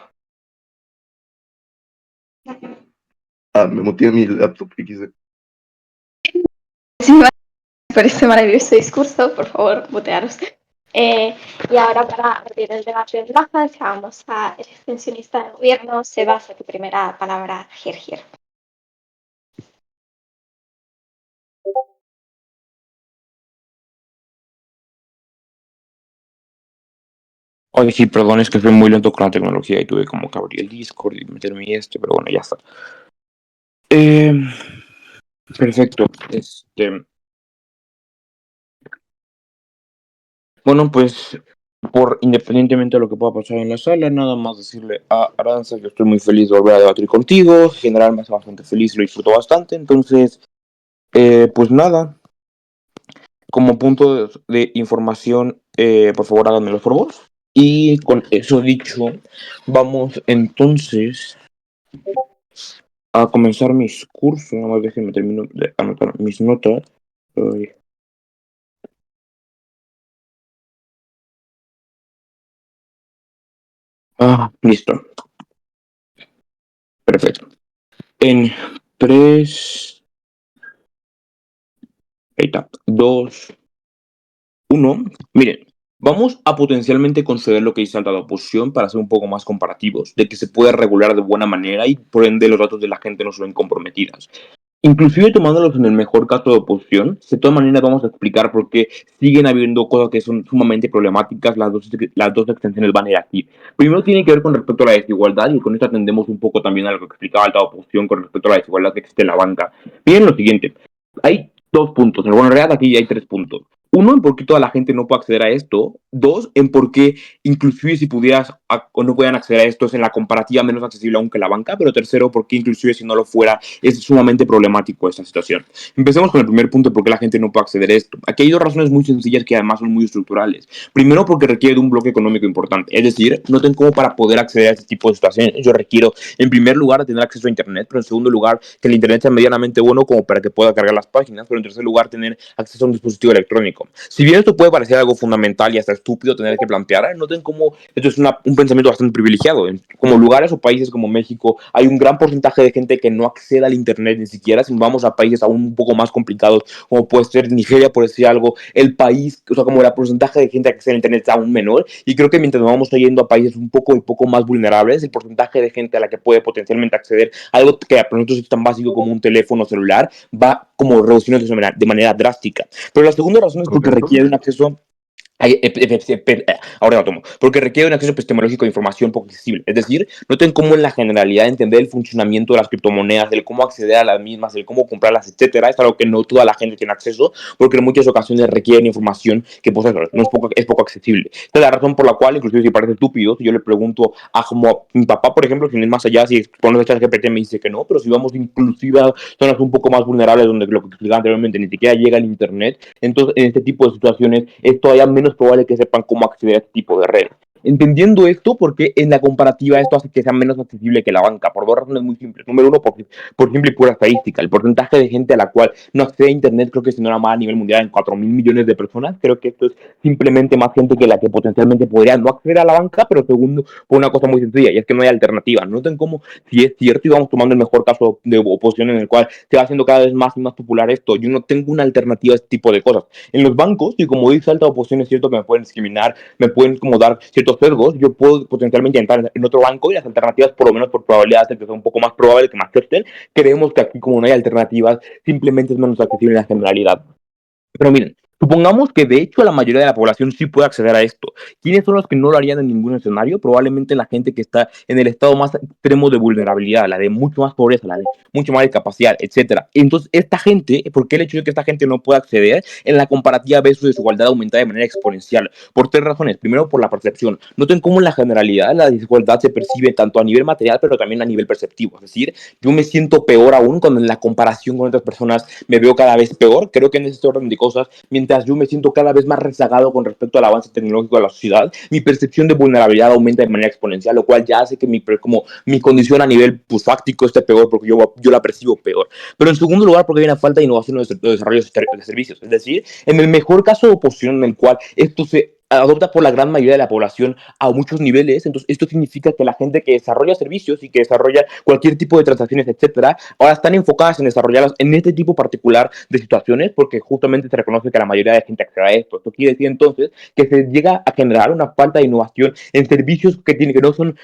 Me muteé mi laptop XD. Sí, por este maravilloso discurso, por favor, mutearos. Y ahora para abrir el debate en bajas, vamos a el extensionista de gobierno, Sebas, a tu primera palabra, here. Oye, sí, perdón, es que fui muy lento con la tecnología y tuve como que abrir el Discord y meterme pero bueno, ya está. Perfecto. Bueno, pues, independientemente de lo que pueda pasar en la sala, nada más decirle a Aranza que estoy muy feliz de volver a debatir contigo. En general me hace bastante feliz, lo disfruto bastante. Entonces, pues nada. Como punto de información, por favor, háganmelo por voz. Y con eso dicho, vamos entonces a comenzar mis cursos. Nada más déjenme termino de anotar mis notas. Listo. Perfecto. En 3, 2, 1. Miren, vamos a potencialmente conceder lo que dice alta de oposición para ser un poco más comparativos, de que se puede regular de buena manera y por ende los datos de la gente no se ven comprometidas. Inclusive tomándolos en el mejor caso de oposición, de todas maneras vamos a explicar por qué siguen habiendo cosas que son sumamente problemáticas, las dos extensiones van a ir aquí. Primero tiene que ver con respecto a la desigualdad y con esto atendemos un poco también a lo que explicaba alta oposición con respecto a la desigualdad que existe en la banca. Miren lo siguiente, hay 2 puntos, bueno, en realidad aquí hay 3 puntos. 1, en por qué toda la gente no puede acceder a esto. 2, en por qué inclusive si pudieras o no puedan acceder a esto es en la comparativa menos accesible aún que la banca. Pero tercero, por qué inclusive si no lo fuera es sumamente problemático esta situación. Empecemos con el primer punto, por qué la gente no puede acceder a esto. Aquí hay 2 razones muy sencillas que además son muy estructurales. Primero, porque requiere de un bloque económico importante. Es decir, no tengo como para poder acceder a este tipo de situaciones. Yo requiero, en primer lugar, tener acceso a internet, pero en segundo lugar, que el internet sea medianamente bueno como para que pueda cargar las páginas, pero en tercer lugar, tener acceso a un dispositivo electrónico. Si bien esto puede parecer algo fundamental y hasta estúpido tener que plantear, noten cómo esto es un pensamiento bastante privilegiado. Como lugares o países como México, hay un gran porcentaje de gente que no accede al internet ni siquiera. Si vamos a países aún un poco más complicados, como puede ser Nigeria, por decir algo, el país, o sea, como el porcentaje de gente que accede al internet es aún menor. Y creo que mientras nos vamos yendo a países un poco más vulnerables, el porcentaje de gente a la que puede potencialmente acceder a algo que para nosotros es tan básico como un teléfono celular, va como reduciéndose de manera drástica. Pero la segunda razón es porque requiere un acceso Ahora lo tomo. Porque requiere un acceso epistemológico a información poco accesible. Es decir, noten cómo en la generalidad entender el funcionamiento de las criptomonedas, el cómo acceder a las mismas, el cómo comprarlas, etcétera, es algo que no toda la gente tiene acceso, porque en muchas ocasiones requieren información que pues, no es poco accesible. Esta es la razón por la cual, inclusive si parece estúpido, si yo le pregunto a como mi papá, por ejemplo, sin ir más allá, si pones ChatGPT me dice que no, pero si vamos inclusive a zonas un poco más vulnerables donde lo que explicaba anteriormente ni siquiera llega al internet, entonces en este tipo de situaciones es todavía menos probable que sepan cómo acceder a este tipo de redes. Entendiendo esto, porque en la comparativa esto hace que sea menos accesible que la banca, por dos razones muy simples. Número uno, por simple y pura estadística. El porcentaje de gente a la cual no accede a Internet creo que si no era más a nivel mundial en 4.000 millones de personas. Creo que esto es simplemente más gente que la que potencialmente podría no acceder a la banca, pero segundo, por una cosa muy sencilla, y es que no hay alternativa. Noten cómo, si es cierto, y vamos tomando el mejor caso de oposición en el cual se va haciendo cada vez más y más popular esto, yo no tengo una alternativa a este tipo de cosas. En los bancos, y como dice alta oposición, es cierto que me pueden discriminar, me pueden como dar ciertos sesgos, yo puedo potencialmente entrar en otro banco y las alternativas, por lo menos por probabilidad, que son un poco más probables, que más estén, creemos que aquí como no hay alternativas, simplemente es menos accesible en la generalidad. Pero miren, supongamos que de hecho la mayoría de la población sí puede acceder a esto. ¿Quiénes son los que no lo harían en ningún escenario? Probablemente la gente que está en el estado más extremo de vulnerabilidad, la de mucho más pobreza, la de mucho más discapacidad, etcétera. Entonces, esta gente, ¿por qué el hecho de que esta gente no pueda acceder? En la comparativa ve su desigualdad aumentada de manera exponencial. Por tres razones. Primero, por la percepción. Noten cómo en la generalidad la desigualdad se percibe tanto a nivel material, pero también a nivel perceptivo. Es decir, yo me siento peor aún cuando en la comparación con otras personas me veo cada vez peor. Creo que en este orden de cosas, mientras yo me siento cada vez más rezagado con respecto al avance tecnológico de la sociedad, mi percepción de vulnerabilidad aumenta de manera exponencial, lo cual ya hace que mi condición a nivel pues, fáctico esté peor, porque yo la percibo peor. Pero en segundo lugar, porque hay una falta de innovación en el desarrollo de servicios. Es decir, en el mejor caso de oposición en el cual esto se adopta por la gran mayoría de la población a muchos niveles, entonces esto significa que la gente que desarrolla servicios y que desarrolla cualquier tipo de transacciones, etcétera, ahora están enfocadas en desarrollarlas en este tipo particular de situaciones, porque justamente se reconoce que la mayoría de la gente accede a esto. Esto quiere decir entonces que se llega a generar una falta de innovación en servicios que no son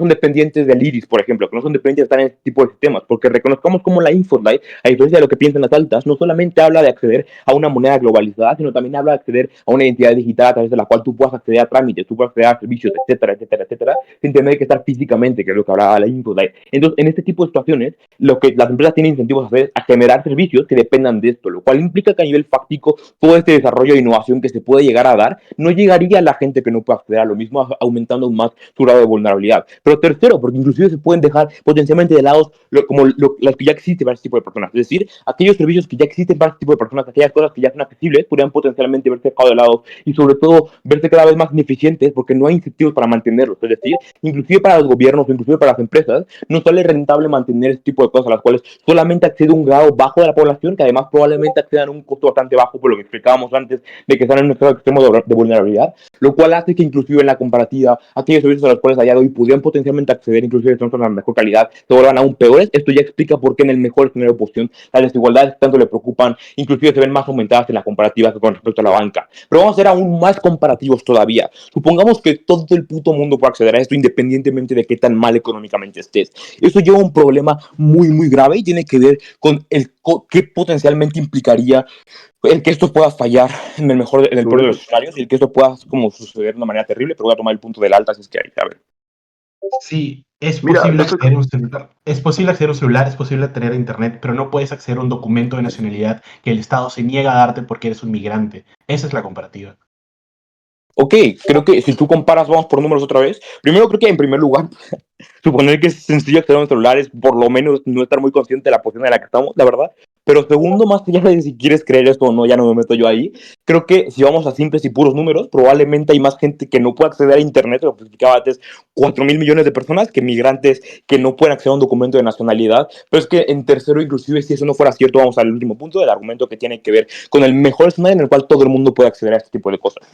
dependientes del IRIS, por ejemplo, que no son dependientes de estar en este tipo de sistemas, porque reconozcamos como la Infolight, a diferencia de lo que piensan las altas, no solamente habla de acceder a una moneda globalizada, sino también habla de acceder a una identidad digital a través de la cual tú puedas acceder a trámites, tú puedas acceder a servicios, etcétera, etcétera, etcétera, sin tener que estar físicamente, que es lo que hablaba la Infolight. Entonces, en este tipo de situaciones, lo que las empresas tienen incentivos a hacer es a generar servicios que dependan de esto, lo cual implica que a nivel fáctico todo este desarrollo de innovación que se puede llegar a dar no llegaría a la gente que no puede acceder a lo mismo, aumentando aún más su grado de vulnerabilidad. Pero tercero, porque inclusive se pueden dejar potencialmente de lado las que ya existen para este tipo de personas. Es decir, aquellos servicios que ya existen para este tipo de personas, aquellas cosas que ya son accesibles, podrían potencialmente verse dejado de lado y sobre todo verse cada vez más ineficientes porque no hay incentivos para mantenerlos. Es decir, inclusive para los gobiernos, inclusive para las empresas, no sale rentable mantener este tipo de cosas a las cuales solamente accede un grado bajo de la población, que además probablemente accedan a un costo bastante bajo por lo que explicábamos antes de que están en un estado extremo de vulnerabilidad, lo cual hace que inclusive en la comparativa aquellos servicios a los cuales a día de hoy podrían potencialmente acceder, inclusive son de la mejor calidad, se vuelvan aún peores. Esto ya explica por qué en el mejor escenario de oposición las desigualdades tanto le preocupan, inclusive se ven más aumentadas en la comparativa que con respecto a la banca. Pero vamos a ser aún más comparativos todavía. Supongamos que todo el puto mundo puede acceder a esto independientemente de qué tan mal económicamente estés. Eso lleva a un problema muy, muy grave y tiene que ver con qué potencialmente implicaría el que esto pueda fallar en el peor de los escenarios y el que esto pueda como suceder de una manera terrible, pero voy a tomar el punto del alta si es que hay, a ver. Sí, es Mira, posible no sé acceder a un celular. Es posible acceder a un celular, es posible tener internet, pero no puedes acceder a un documento de nacionalidad que el Estado se niega a darte porque eres un migrante. Esa es la comparativa. Ok, creo que si tú comparas, vamos por números otra vez. Primero, creo que en primer lugar, suponer que es sencillo acceder a un celular es por lo menos no estar muy consciente de la posición en la que estamos, la verdad. Pero segundo, más allá de si quieres creer esto o no, ya no me meto yo ahí. Creo que si vamos a simples y puros números, probablemente hay más gente que no puede acceder a Internet, lo que explicaba antes, 4.000 millones de personas, que migrantes que no pueden acceder a un documento de nacionalidad. Pero es que en tercero, inclusive, si eso no fuera cierto, vamos al último punto del argumento que tiene que ver con el mejor escenario en el cual todo el mundo puede acceder a este tipo de cosas.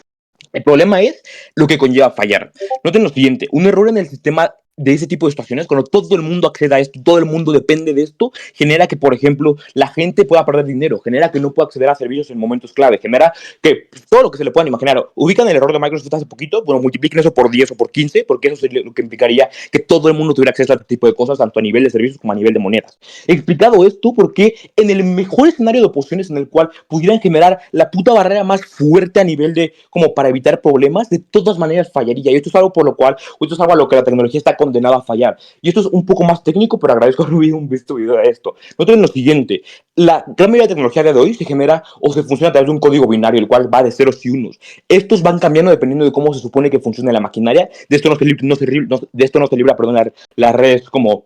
El problema es lo que conlleva fallar. Noten lo siguiente, un error en el sistema de ese tipo de situaciones, cuando todo el mundo acceda a esto, todo el mundo depende de esto, genera que, por ejemplo, la gente pueda perder dinero, genera que no pueda acceder a servicios en momentos clave, genera que todo lo que se le puedan imaginar. Ubican el error de Microsoft hace poquito, bueno, multipliquen eso por 10 o por 15, porque eso sería lo que implicaría que todo el mundo tuviera acceso a este tipo de cosas, tanto a nivel de servicios como a nivel de monedas. He explicado esto porque en el mejor escenario de oposiciones en el cual pudieran generar la puta barrera más fuerte a nivel de, como para evitar problemas, de todas maneras fallaría. Y esto es algo por lo cual, esto es algo a lo que la tecnología está condenada a fallar. Y esto es un poco más técnico, pero agradezco haber visto video de esto. Noten lo siguiente, la gran mayoría de tecnología de hoy se genera o se funciona a través de un código binario, el cual va de ceros y unos. Estos van cambiando dependiendo de cómo se supone que funciona la maquinaria. De esto no se libra, perdón, las redes como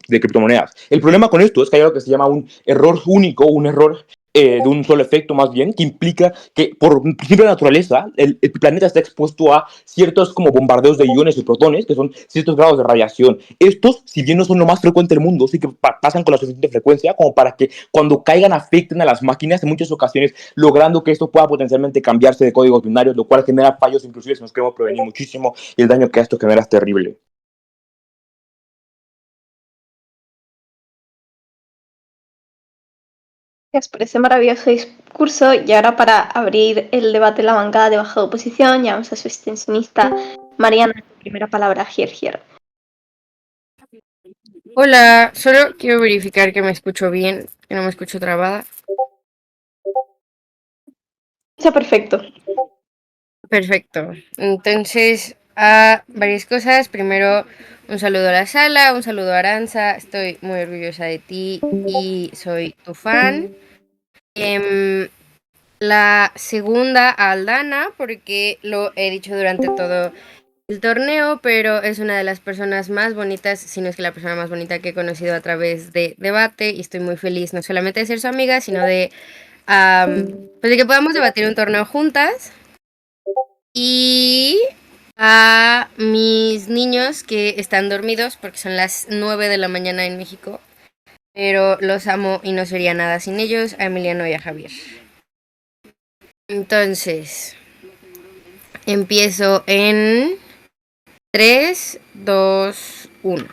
de criptomonedas. El problema con esto es que hay algo que se llama un error único, un error de un solo efecto más bien, que implica que por simple naturaleza el planeta está expuesto a ciertos como bombardeos de iones y protones, que son ciertos grados de radiación. Estos, si bien no son lo más frecuente del mundo, sí que pasan con la suficiente frecuencia como para que cuando caigan afecten a las máquinas en muchas ocasiones, logrando que esto pueda potencialmente cambiarse de códigos binarios, lo cual genera fallos inclusive si nos queremos prevenir muchísimo, y el daño que esto genera es terrible. Gracias por ese maravilloso discurso. Y ahora, para abrir el debate en la bancada de baja oposición, llamamos a su extensionista Mariana. Primera palabra, here. Hola, solo quiero verificar que me escucho bien, que no me escucho trabada. Está perfecto. Perfecto. Entonces, varias cosas. Primero, un saludo a la sala, un saludo a Aranza. Estoy muy orgullosa de ti y soy tu fan. La segunda a Aldana, porque lo he dicho durante todo el torneo, pero es una de las personas más bonitas, si no es que la persona más bonita que he conocido a través de debate, y estoy muy feliz no solamente de ser su amiga, sino de, pues de que podamos debatir un torneo juntas. Y a mis niños que están dormidos, porque son las 9 de la mañana en México, pero los amo y no sería nada sin ellos, a Emiliano y a Javier. Entonces, empiezo en 3, 2, 1.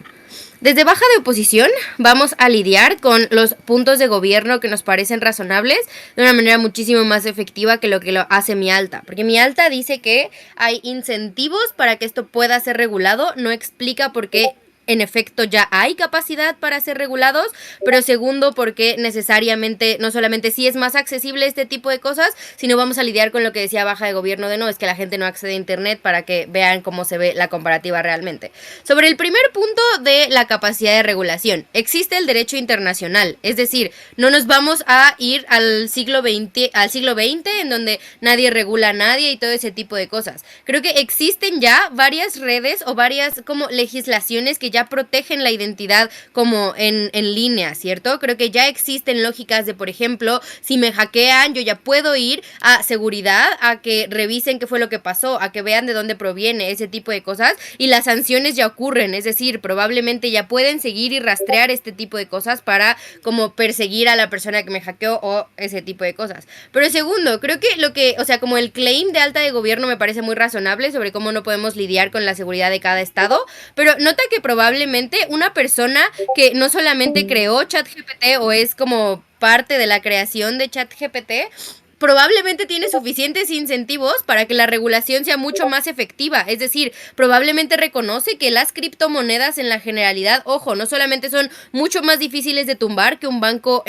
Desde baja de oposición vamos a lidiar con los puntos de gobierno que nos parecen razonables de una manera muchísimo más efectiva que lo hace mi alta. Porque mi alta dice que hay incentivos para que esto pueda ser regulado, no explica por qué en efecto ya hay capacidad para ser regulados, pero segundo, porque necesariamente, no solamente sí es más accesible este tipo de cosas, sino vamos a lidiar con lo que decía baja de gobierno de no, es que la gente no accede a internet para que vean cómo se ve la comparativa realmente. Sobre el primer punto de la capacidad de regulación, existe el derecho internacional, es decir, no nos vamos a ir al siglo XX, en donde nadie regula a nadie y todo ese tipo de cosas. Creo que existen ya varias redes o varias como legislaciones que ya protegen la identidad como en línea, ¿cierto? Creo que ya existen lógicas de, por ejemplo, si me hackean, yo ya puedo ir a seguridad a que revisen qué fue lo que pasó, a que vean de dónde proviene ese tipo de cosas, y las sanciones ya ocurren, es decir, probablemente ya pueden seguir y rastrear este tipo de cosas para como perseguir a la persona que me hackeó o ese tipo de cosas. Pero segundo, creo que como el claim de alta de gobierno me parece muy razonable sobre cómo no podemos lidiar con la seguridad de cada estado, pero nota que probablemente una persona que no solamente creó ChatGPT o es como parte de la creación de ChatGPT, probablemente tiene suficientes incentivos para que la regulación sea mucho más efectiva. Es decir, probablemente reconoce que las criptomonedas en la generalidad, ojo, no solamente son mucho más difíciles de tumbar que un banco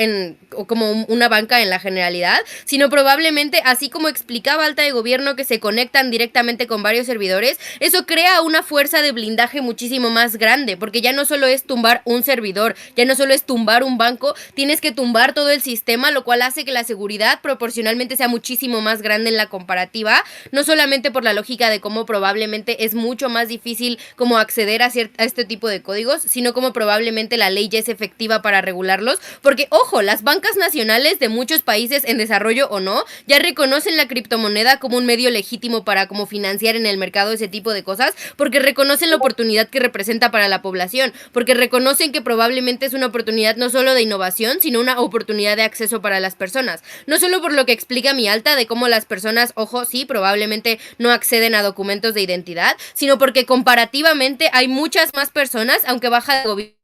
o como una banca en la generalidad, sino probablemente, así como explicaba alta de gobierno, que se conectan directamente con varios servidores, eso crea una fuerza de blindaje muchísimo más grande, porque ya no solo es tumbar un servidor, ya no solo es tumbar un banco, tienes que tumbar todo el sistema, lo cual hace que la seguridad proporcionalmente sea muchísimo más grande en la comparativa, no solamente por la lógica de cómo probablemente es mucho más difícil como acceder a este tipo de códigos, sino como probablemente la ley ya es efectiva para regularlos, porque ojo, las bancas nacionales de muchos países en desarrollo o no, ya reconocen la criptomoneda como un medio legítimo para como financiar en el mercado ese tipo de cosas, porque reconocen la oportunidad que representa para la población, porque reconocen que probablemente es una oportunidad no solo de innovación, sino una oportunidad de acceso para las personas, no solo por lo que explica mi alta de cómo las personas, ojo, sí, probablemente no acceden a documentos de identidad, sino porque comparativamente hay muchas más personas, aunque baja de gobierno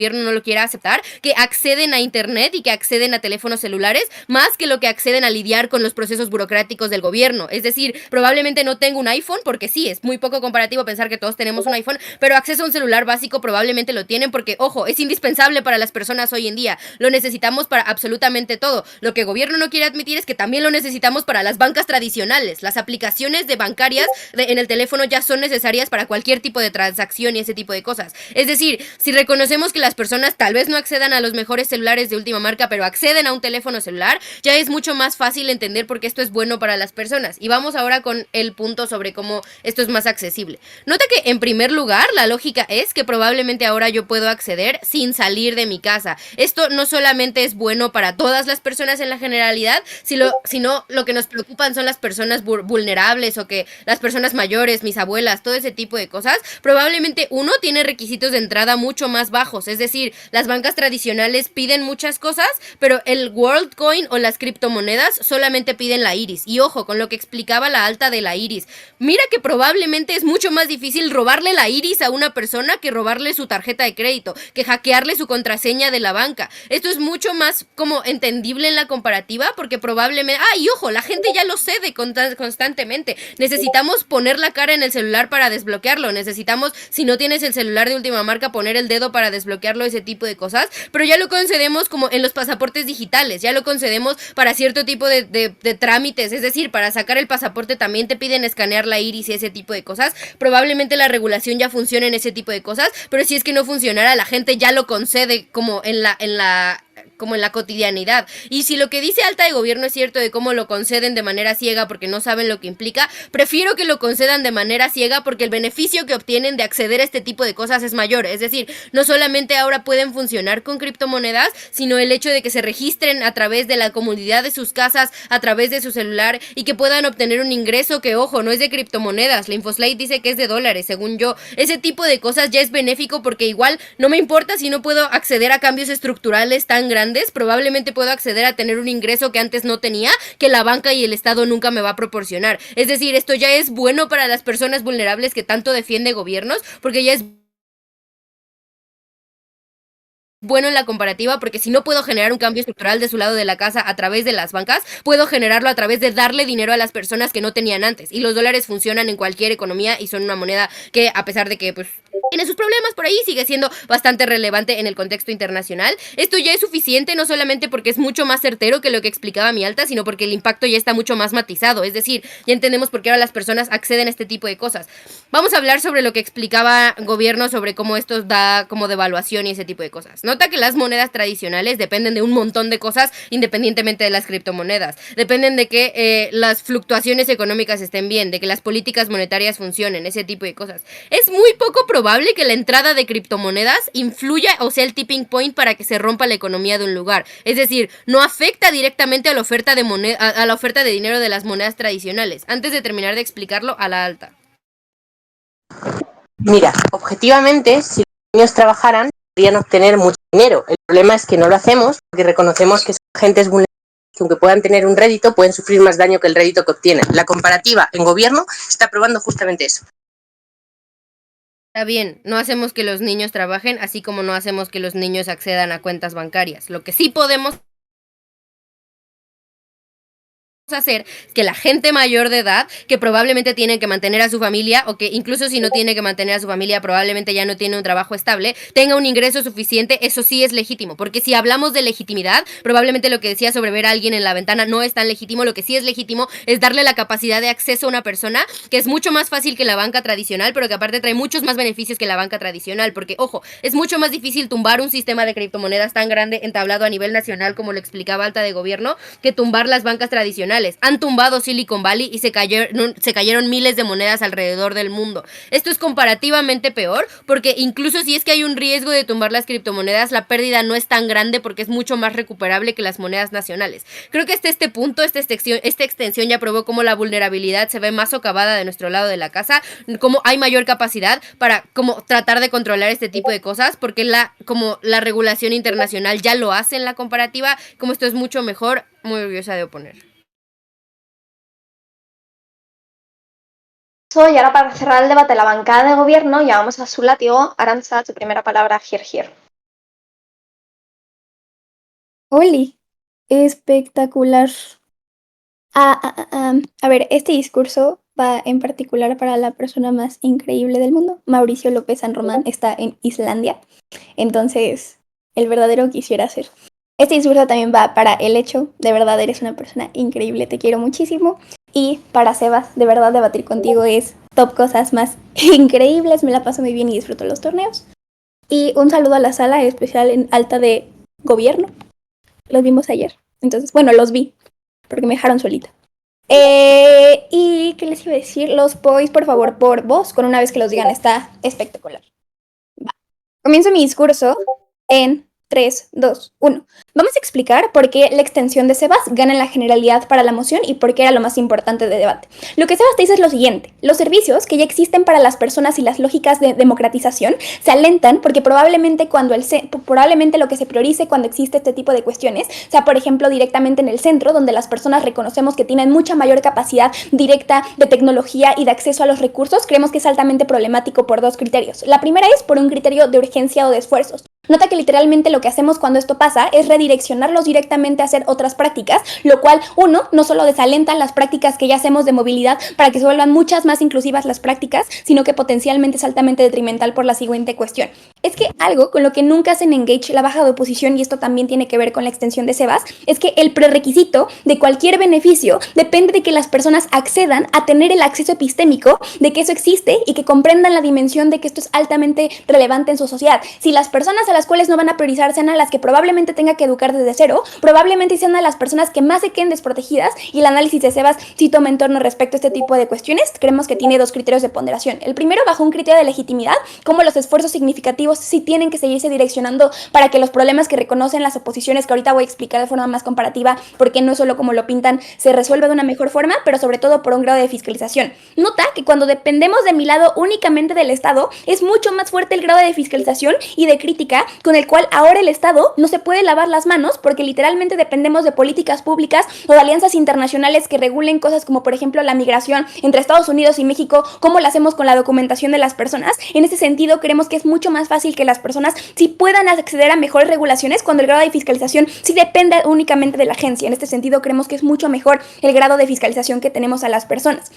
no lo quiera aceptar, que acceden a internet y que acceden a teléfonos celulares más que lo que acceden a lidiar con los procesos burocráticos del gobierno. Es decir, probablemente no tengo un iPhone, porque sí, es muy poco comparativo pensar que todos tenemos un iPhone, pero acceso a un celular básico probablemente lo tienen porque, ojo, es indispensable para las personas hoy en día. Lo necesitamos para absolutamente todo. Lo que el gobierno no quiere admitir es que también lo necesitamos para las bancas tradicionales. Las aplicaciones de bancarias en el teléfono ya son necesarias para cualquier tipo de transacción y ese tipo de cosas. Es decir, si reconocemos que las personas tal vez no accedan a los mejores celulares de última marca, pero acceden a un teléfono celular, ya es mucho más fácil entender por qué esto es bueno para las personas. Y vamos ahora con el punto sobre cómo esto es más accesible. Nota que en primer lugar la lógica es que probablemente ahora yo puedo acceder sin salir de mi casa. Esto no solamente es bueno para todas las personas en la generalidad, sino lo que nos preocupan son las personas vulnerables o que las personas mayores, mis abuelas, todo ese tipo de cosas. Probablemente uno tiene requisitos de entrada mucho más bajos. Es decir, las bancas tradicionales piden muchas cosas, pero el WorldCoin o las criptomonedas solamente piden la iris. Y ojo, con lo que explicaba la alta de la iris. Mira que probablemente es mucho más difícil robarle la iris a una persona que robarle su tarjeta de crédito, que hackearle su contraseña de la banca. Esto es mucho más como entendible en la comparativa porque probablemente... y ojo, la gente ya lo cede constantemente. Necesitamos poner la cara en el celular para desbloquearlo. Necesitamos, si no tienes el celular de última marca, poner el dedo para desbloquearlo, ese tipo de cosas, pero ya lo concedemos como en los pasaportes digitales, ya lo concedemos para cierto tipo de trámites, es decir, para sacar el pasaporte también te piden escanear la iris y ese tipo de cosas. Probablemente la regulación ya funcione en ese tipo de cosas, pero si es que no funcionara, la gente ya lo concede como en la cotidianidad. Y si lo que dice alta de gobierno es cierto de cómo lo conceden de manera ciega porque no saben lo que implica, prefiero que lo concedan de manera ciega porque el beneficio que obtienen de acceder a este tipo de cosas es mayor. Es decir, no solamente ahora pueden funcionar con criptomonedas, sino el hecho de que se registren a través de la comunidad de sus casas, a través de su celular y que puedan obtener un ingreso que, ojo, no es de criptomonedas. La Infoslate dice que es de dólares, según yo. Ese tipo de cosas ya es benéfico porque igual no me importa si no puedo acceder a cambios estructurales tan grandes, probablemente puedo acceder a tener un ingreso que antes no tenía, que la banca y el Estado nunca me va a proporcionar. Es decir, esto ya es bueno para las personas vulnerables que tanto defiende gobiernos, porque ya es bueno en la comparativa, porque si no puedo generar un cambio estructural de su lado de la casa a través de las bancas, puedo generarlo a través de darle dinero a las personas que no tenían antes. Y los dólares funcionan en cualquier economía y son una moneda que, a pesar de que pues tiene sus problemas por ahí, sigue siendo bastante relevante en el contexto internacional. Esto ya es suficiente, no solamente porque es mucho más certero que lo que explicaba mi alta, sino porque el impacto ya está mucho más matizado. Es decir, ya entendemos por qué ahora las personas acceden a este tipo de cosas. Vamos a hablar sobre lo que explicaba gobierno sobre cómo esto da como devaluación y ese tipo de cosas. Nota que las monedas tradicionales dependen de un montón de cosas independientemente de las criptomonedas. Dependen de que las fluctuaciones económicas estén bien, de que las políticas monetarias funcionen, ese tipo de cosas. Es muy poco probable que la entrada de criptomonedas influya o sea el tipping point para que se rompa la economía de un lugar. Es decir, no afecta directamente a la oferta de dinero de las monedas tradicionales. Antes de terminar de explicarlo, a la alta. Mira, objetivamente, si los niños trabajaran, podrían obtener mucho dinero. El problema es que no lo hacemos porque reconocemos que son agentes vulnerables que aunque puedan tener un rédito, pueden sufrir más daño que el rédito que obtienen. La comparativa en gobierno está probando justamente eso. Está bien, no hacemos que los niños trabajen, así como no hacemos que los niños accedan a cuentas bancarias. Lo que sí podemos hacer que la gente mayor de edad, que probablemente tiene que mantener a su familia, o que incluso si no tiene que mantener a su familia, probablemente ya no tiene un trabajo estable, tenga un ingreso suficiente. Eso sí es legítimo, porque si hablamos de legitimidad, probablemente lo que decía sobre ver a alguien en la ventana no es tan legítimo. Lo que sí es legítimo es darle la capacidad de acceso a una persona, que es mucho más fácil que la banca tradicional, pero que aparte trae muchos más beneficios que la banca tradicional, porque, ojo, es mucho más difícil tumbar un sistema de criptomonedas tan grande entablado a nivel nacional como lo explicaba alta de gobierno, que tumbar las bancas tradicionales. internacionales. Han tumbado Silicon Valley y se cayeron miles de monedas alrededor del mundo. Esto es comparativamente peor porque incluso si es que hay un riesgo de tumbar las criptomonedas, la pérdida no es tan grande porque es mucho más recuperable que las monedas nacionales. Creo que hasta este punto, esta extensión ya probó cómo la vulnerabilidad se ve más socavada de nuestro lado de la casa, cómo hay mayor capacidad para como tratar de controlar este tipo de cosas, porque la regulación internacional ya lo hace en la comparativa, como esto es mucho mejor, muy orgullosa de oponer. Y ahora para cerrar el debate de la bancada de gobierno, llamamos a su látigo. Arantxa, tu primera palabra, here. Oli, espectacular. A ver, este discurso va en particular para la persona más increíble del mundo. Mauricio López San Román está en Islandia, entonces el verdadero quisiera ser. Este discurso también va para el hecho, de verdad eres una persona increíble, te quiero muchísimo. Y para Sebas, de verdad debatir contigo es top cosas más increíbles, me la paso muy bien y disfruto los torneos. Y un saludo a la sala, en especial en alta de gobierno. Los vimos ayer, entonces, bueno, los vi, porque me dejaron solita. ¿Y qué les iba a decir? Los boys, por favor, por voz, con una vez que los digan, está espectacular. Va. Comienzo mi discurso en 3, 2, 1. Vamos a explicar por qué la extensión de Sebas gana en la generalidad para la moción y por qué era lo más importante de debate. Lo que Sebas te dice es lo siguiente: los servicios que ya existen para las personas y las lógicas de democratización se alentan porque probablemente lo que se priorice cuando existe este tipo de cuestiones sea, por ejemplo, directamente en el centro, donde las personas reconocemos que tienen mucha mayor capacidad directa de tecnología y de acceso a los recursos. Creemos que es altamente problemático por dos criterios. La primera es por un criterio de urgencia o de esfuerzos. Nota que literalmente lo que hacemos cuando esto pasa es redireccionarlos directamente a hacer otras prácticas, lo cual, uno, no solo desalenta las prácticas que ya hacemos de movilidad para que se vuelvan muchas más inclusivas las prácticas, sino que potencialmente es altamente detrimental por la siguiente cuestión. Es que algo con lo que nunca hacen engage la baja de oposición, y esto también tiene que ver con la extensión de Sebas, es que el prerequisito de cualquier beneficio depende de que las personas accedan a tener el acceso epistémico de que eso existe y que comprendan la dimensión de que esto es altamente relevante en su sociedad. Si las personas a las cuales no van a priorizar sean a las que probablemente tenga que educar desde cero, probablemente sean a las personas que más se queden desprotegidas, y el análisis de Sebas sí toma en torno respecto a este tipo de cuestiones. Creemos que tiene dos criterios de ponderación. El primero, bajo un criterio de legitimidad, como los esfuerzos significativos sí tienen que seguirse direccionando para que los problemas que reconocen las oposiciones, que ahorita voy a explicar de forma más comparativa porque no es solo como lo pintan, se resuelve de una mejor forma, pero sobre todo por un grado de fiscalización. Nota que cuando dependemos de mi lado únicamente del Estado, es mucho más fuerte el grado de fiscalización y de crítica con el cual ahora el Estado no se puede lavar las manos, porque literalmente dependemos de políticas públicas o de alianzas internacionales que regulen cosas como, por ejemplo, la migración entre Estados Unidos y México, cómo lo hacemos con la documentación de las personas. En ese sentido, creemos que es mucho más fácil que las personas sí puedan acceder a mejores regulaciones cuando el grado de fiscalización sí depende únicamente de la agencia. En este sentido, creemos que es mucho mejor el grado de fiscalización que tenemos a las personas.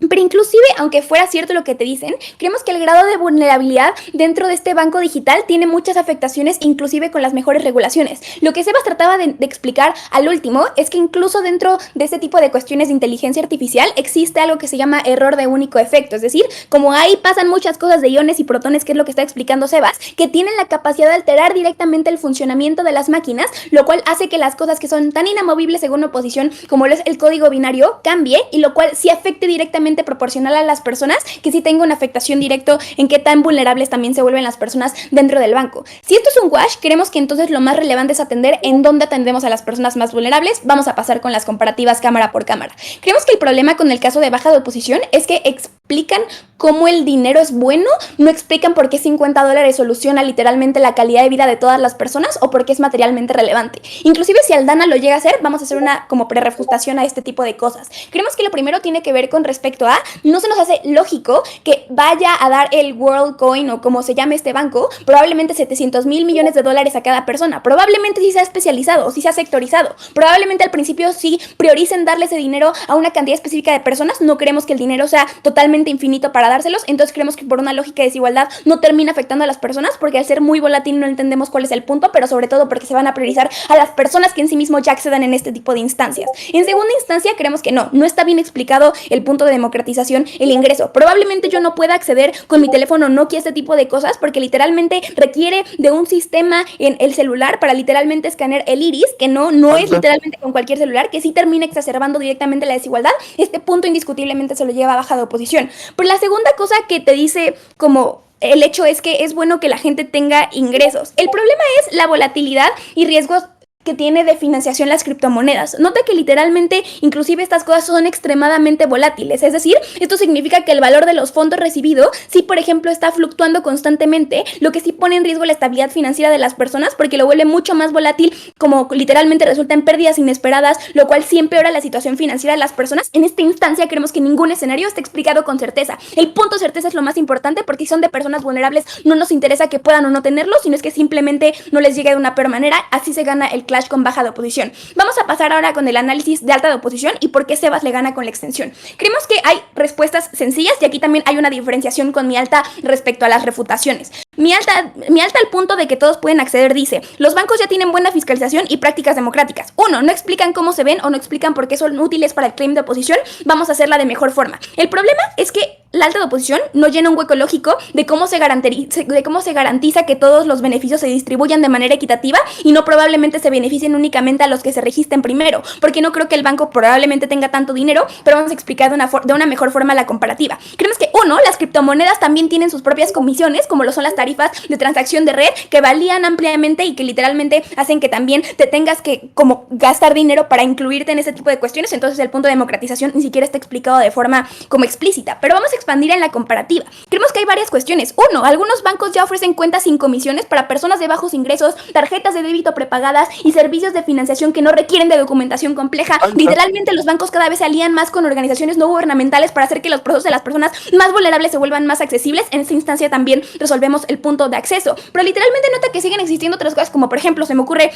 Pero inclusive, aunque fuera cierto lo que te dicen, creemos que el grado de vulnerabilidad dentro de este banco digital tiene muchas afectaciones, inclusive con las mejores regulaciones. Lo que Sebas trataba de explicar al último es que incluso dentro de este tipo de cuestiones de inteligencia artificial existe algo que se llama error de único efecto. Es decir, como ahí pasan muchas cosas de iones y protones, que es lo que está explicando Sebas, que tienen la capacidad de alterar directamente el funcionamiento de las máquinas, lo cual hace que las cosas que son tan inamovibles según oposición como lo es el código binario cambie, y lo cual sí afecte directamente proporcional a las personas, que sí tenga una afectación directa en qué tan vulnerables también se vuelven las personas dentro del banco. Si esto es un wash, creemos que entonces lo más relevante es atender en dónde atendemos a las personas más vulnerables. Vamos a pasar con las comparativas cámara por cámara. Creemos que el problema con el caso de baja de oposición es que explican cómo el dinero es bueno, no explican por qué $50 soluciona literalmente la calidad de vida de todas las personas o por qué es materialmente relevante. Inclusive si Aldana lo llega a hacer, vamos a hacer una como prerefutación a este tipo de cosas. Creemos que lo primero tiene que ver con respecto a, no se nos hace lógico que vaya a dar el WorldCoin o como se llame este banco, probablemente $700 mil millones a cada persona. Probablemente sí sea especializado o sí sea sectorizado. Probablemente al principio sí prioricen darle ese dinero a una cantidad específica de personas. No creemos que el dinero sea totalmente infinito para dárselos, entonces creemos que por una lógica de desigualdad no termina afectando a las personas, porque al ser muy volátil no entendemos cuál es el punto, pero sobre todo porque se van a priorizar a las personas que en sí mismos ya accedan en este tipo de instancias. En segunda instancia, creemos que no está bien explicado el punto de democratización el ingreso. Probablemente yo no pueda acceder con mi teléfono Nokia a este tipo de cosas porque literalmente requiere de un sistema en el celular para literalmente escanear el iris, que no es literalmente con cualquier celular, que sí termina exacerbando directamente la desigualdad. Este punto indiscutiblemente se lo lleva a baja de oposición. Pero la segunda cosa que te dice como el hecho es que es bueno que la gente tenga ingresos. El problema es la volatilidad y riesgos que tiene de financiación las criptomonedas. Nota que literalmente, inclusive estas cosas son extremadamente volátiles, es decir, esto significa que el valor de los fondos recibidos, si por ejemplo está fluctuando constantemente, lo que sí pone en riesgo la estabilidad financiera de las personas porque lo vuelve mucho más volátil, como literalmente resulta en pérdidas inesperadas, lo cual sí empeora la situación financiera de las personas. En esta instancia creemos que ningún escenario está explicado con certeza. El punto de certeza es lo más importante porque si son de personas vulnerables no nos interesa que puedan o no tenerlo, sino es que simplemente no les llegue de una peor manera. Así se gana el clash con baja de oposición. Vamos a pasar ahora con el análisis de alta de oposición y por qué Sebas le gana con la extensión. Creemos que hay respuestas sencillas y aquí también hay una diferenciación con mi alta respecto a las refutaciones. Mi alta al punto de que todos pueden acceder dice, los bancos ya tienen buena fiscalización y prácticas democráticas. 1. No explican cómo se ven o no explican por qué son útiles para el claim de oposición. Vamos a hacerla de mejor forma. El problema es que la alta de oposición no llena un hueco lógico de cómo se garantiza que todos los beneficios se distribuyan de manera equitativa y no probablemente se beneficien únicamente a los que se registren primero, porque no creo que el banco probablemente tenga tanto dinero, pero vamos a explicar de una mejor forma la comparativa. Creemos que, 1, las criptomonedas también tienen sus propias comisiones, como lo son las tarifas de transacción de red, que valían ampliamente y que literalmente hacen que también te tengas que como gastar dinero para incluirte en ese tipo de cuestiones. Entonces el punto de democratización ni siquiera está explicado de forma como explícita, pero vamos a expandir en la comparativa. Creemos que hay varias cuestiones. 1, algunos bancos ya ofrecen cuentas sin comisiones para personas de bajos ingresos, tarjetas de débito prepagadas y servicios de financiación que no requieren de documentación compleja. Literalmente los bancos cada vez se alían más con organizaciones no gubernamentales para hacer que los procesos de las personas más vulnerables se vuelvan más accesibles. En esta instancia también resolvemos el punto de acceso. Pero literalmente nota que siguen existiendo otras cosas como por ejemplo se me ocurre,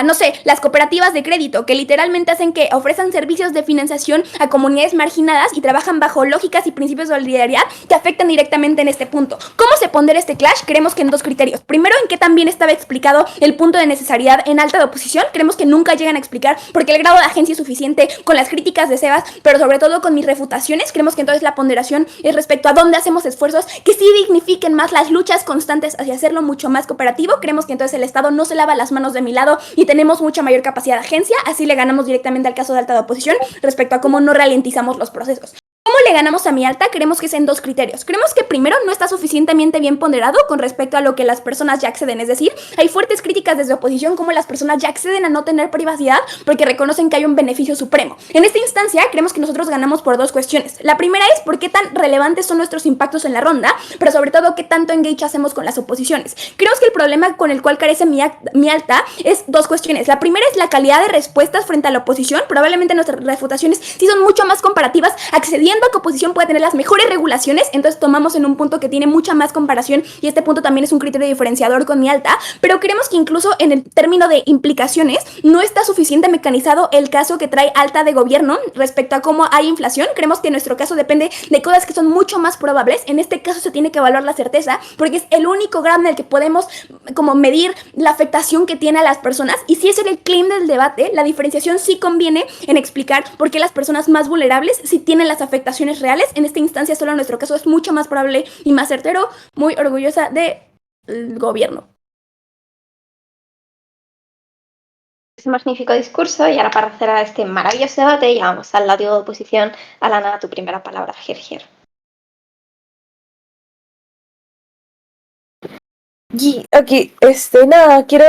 no sé, las cooperativas de crédito que literalmente hacen que ofrezcan servicios de financiación a comunidades marginadas y trabajan bajo lógicas y principios de solidaridad que afectan directamente en este punto. ¿Cómo se pondera este clash? Creemos que en 2 criterios. Primero, en que también estaba explicado el punto de necesariedad en alta de oposición. Creemos que nunca llegan a explicar porque el grado de agencia es suficiente con las críticas de Sebas, pero sobre todo con mis refutaciones. Creemos que entonces la ponderación es respecto a dónde hacemos esfuerzos que sí dignifiquen más las luchas constantes hacia hacerlo mucho más cooperativo. Creemos que entonces el Estado no se lava las manos de mi lado y tenemos mucha mayor capacidad de agencia. Así le ganamos directamente al caso de alta de oposición respecto a cómo no ralentizamos los procesos. ¿Cómo le ganamos a mi alta? Creemos que es en 2 criterios. Creemos que primero no está suficientemente bien ponderado con respecto a lo que las personas ya acceden. Es decir, hay fuertes críticas desde oposición como las personas ya acceden a no tener privacidad porque reconocen que hay un beneficio supremo. En esta instancia, creemos que nosotros ganamos por 2 cuestiones. La primera es por qué tan relevantes son nuestros impactos en la ronda, pero sobre todo qué tanto engage hacemos con las oposiciones. Creemos que el problema con el cual carece mi alta es 2 cuestiones. La primera es la calidad de respuestas frente a la oposición. Probablemente nuestras refutaciones sí son mucho más comparativas, accediendo a que oposición puede tener las mejores regulaciones, entonces tomamos en un punto que tiene mucha más comparación y este punto también es un criterio diferenciador con mi alta, pero creemos que incluso en el término de implicaciones no está suficiente mecanizado el caso que trae alta de gobierno respecto a cómo hay inflación. Creemos que en nuestro caso depende de cosas que son mucho más probables. En este caso se tiene que evaluar la certeza porque es el único grado en el que podemos como medir la afectación que tiene a las personas, y si ese es el claim del debate, la diferenciación sí conviene en explicar por qué las personas más vulnerables sí tienen las afectaciones reales. En esta instancia solo en nuestro caso es mucho más probable y más certero. Muy orgullosa del gobierno. Ese magnífico discurso, y ahora para cerrar este maravilloso debate ya vamos al lado de oposición. Alana, tu primera palabra. Gerger. Aquí, nada, quiero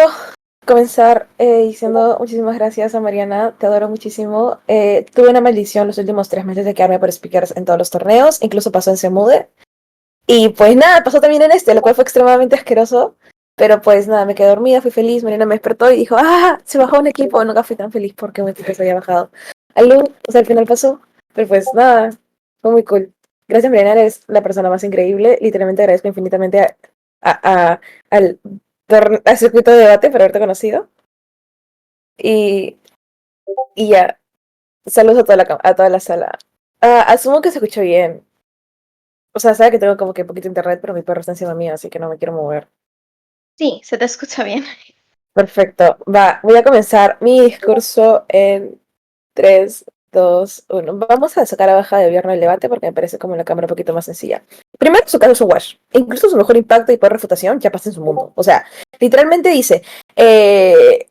comenzar diciendo muchísimas gracias a Mariana, te adoro muchísimo. Tuve una maldición los últimos 3 meses de quedarme por speakers en todos los torneos, incluso pasó en Semude. Y pues nada, pasó también en lo cual fue extremadamente asqueroso. Pero pues nada, me quedé dormida, fui feliz, Mariana me despertó y dijo, se bajó un equipo. Nunca fui tan feliz porque un equipo se había bajado. Al final pasó, pero pues nada, fue muy cool. Gracias Mariana, eres la persona más increíble. Literalmente agradezco infinitamente al circuito de debate por haberte conocido. Y ya, saludos a toda la sala. Asumo que se escuchó bien. O sea, sabe que tengo como que poquito internet, pero mi perro está encima mío, así que no me quiero mover. Sí, se te escucha bien. Perfecto. Voy a comenzar mi discurso en 3, 2, 1. Vamos a sacar a baja de gobierno el debate porque me parece como la cámara un poquito más sencilla. Primero, su caso es un wash. Incluso su mejor impacto y peor refutación ya pasa en su mundo. O sea, literalmente dice,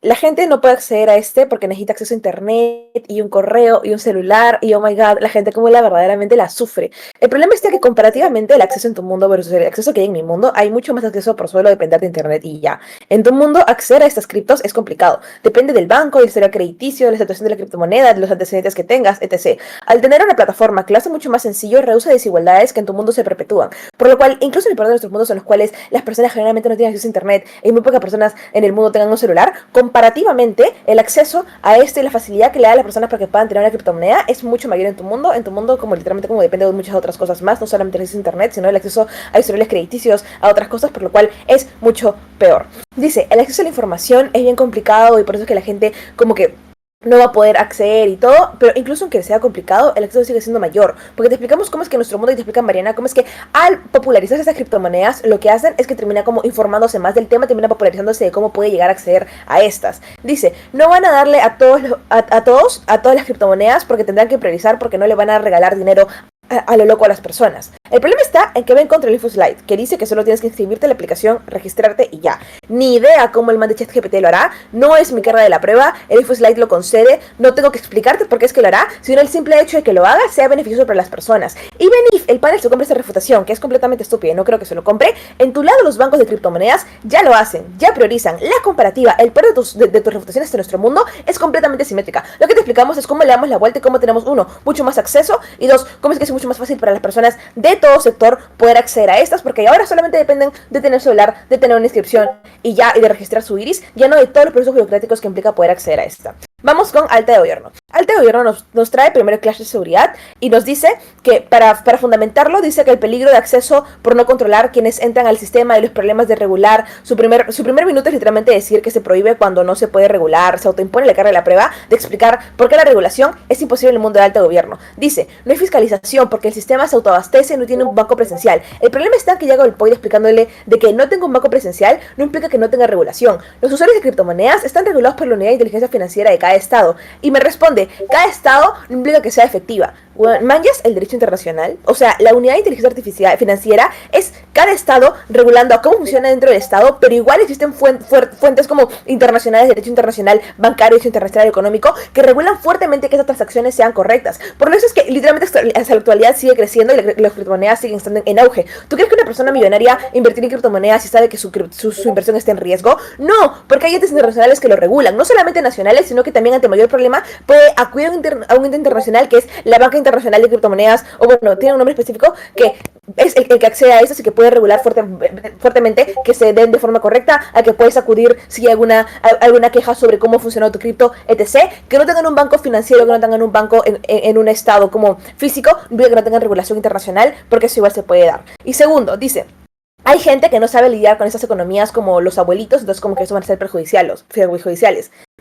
la gente no puede acceder a este porque necesita acceso a internet y un correo y un celular y oh my god, la gente como la verdaderamente la sufre. El problema está que comparativamente el acceso en tu mundo versus el acceso que hay en mi mundo, hay mucho más acceso por solo depender de internet y ya. En tu mundo acceder a estas criptos es complicado. Depende del banco, del historial crediticio, de la situación de la criptomoneda, de los antecedentes que tengas, etc. Al tener una plataforma que lo hace mucho más sencillo, reduce desigualdades que en tu mundo se perpetúan. Por lo cual, incluso en el peor de nuestros mundos en los cuales las personas generalmente no tienen acceso a internet y muy pocas personas en el mundo tengan un celular, comparativamente el acceso a este y la facilidad que le da a las personas para que puedan tener una criptomoneda es mucho mayor en tu mundo como literalmente como depende de muchas otras cosas más, no solamente el acceso a internet, sino el acceso a historiales crediticios, a otras cosas, por lo cual es mucho peor. Dice, el acceso a la información es bien complicado y por eso es que la gente como que no va a poder acceder y todo, pero incluso aunque sea complicado, el acceso sigue siendo mayor, porque te explicamos cómo es que nuestro mundo, y te explica Mariana, cómo es que al popularizarse estas criptomonedas, lo que hacen es que termina como informándose más del tema, termina popularizándose de cómo puede llegar a acceder a estas. Dice, no van a darle a todas las criptomonedas porque tendrán que priorizar porque no le van a regalar dinero a lo loco a las personas. El problema está en que ven contra el InfoSlide, que dice que solo tienes que inscribirte en la aplicación, registrarte y ya. Ni idea cómo el man de ChatGPT lo hará, no es mi carga de la prueba, el InfoSlide lo concede, no tengo que explicarte por qué es que lo hará, sino el simple hecho de que lo haga sea beneficioso para las personas. Y Benif, el panel se compra esta refutación, que es completamente estúpida y no creo que se lo compre, en tu lado los bancos de criptomonedas ya lo hacen, ya priorizan. La comparativa, el peor de tus refutaciones de nuestro mundo es completamente simétrica. Lo que te explicamos es cómo le damos la vuelta y cómo tenemos, uno, mucho más acceso, y dos, cómo es que es mucho más fácil para las personas de todo sector poder acceder a estas, porque ahora solamente dependen de tener celular, de tener una inscripción y ya, y de registrar su iris, ya no de todos los procesos burocráticos que implica poder acceder a esta. Vamos con alta de gobierno. Alta de gobierno nos trae primero el clash de seguridad y nos dice que para fundamentarlo, dice que el peligro de acceso por no controlar quienes entran al sistema y los problemas de regular, su primer minuto es literalmente decir que se prohíbe cuando no se puede regular, se autoimpone la carga de la prueba de explicar por qué la regulación es imposible en el mundo de alto gobierno. Dice, no hay fiscalización porque el sistema se autoabastece y no tiene un banco presencial. El problema está que llega el POID explicándole de que no tenga un banco presencial no implica que no tenga regulación. Los usuarios de criptomonedas están regulados por la unidad de inteligencia financiera de cada estado. Y me responde, cada estado no implica que sea efectiva. ¿Manjas el derecho internacional? O sea, la unidad de inteligencia artificial financiera es cada estado regulando a cómo funciona dentro del estado, pero igual existen fuentes como internacionales de derecho internacional, bancario, derecho internacional económico, que regulan fuertemente que esas transacciones sean correctas. Por eso es que literalmente hasta la actualidad sigue creciendo y las criptomonedas siguen estando en auge. ¿Tú crees que una persona millonaria invertir en criptomonedas y sabe que su inversión está en riesgo? No, porque hay entes internacionales que lo regulan, no solamente nacionales, sino que también ante mayor problema puede acudir a un ente internacional que es la banca internacional de criptomonedas, o bueno, tiene un nombre específico que es el que accede a eso y que puede regular fuertemente que se den de forma correcta, a que puedes acudir si hay alguna queja sobre cómo funciona tu cripto, etc. Que no tengan un banco financiero, que no tengan un banco en un estado como físico, que no tengan regulación internacional, porque eso igual se puede dar. Y segundo, dice, hay gente que no sabe lidiar con esas economías como los abuelitos, entonces como que eso van a ser perjudiciales.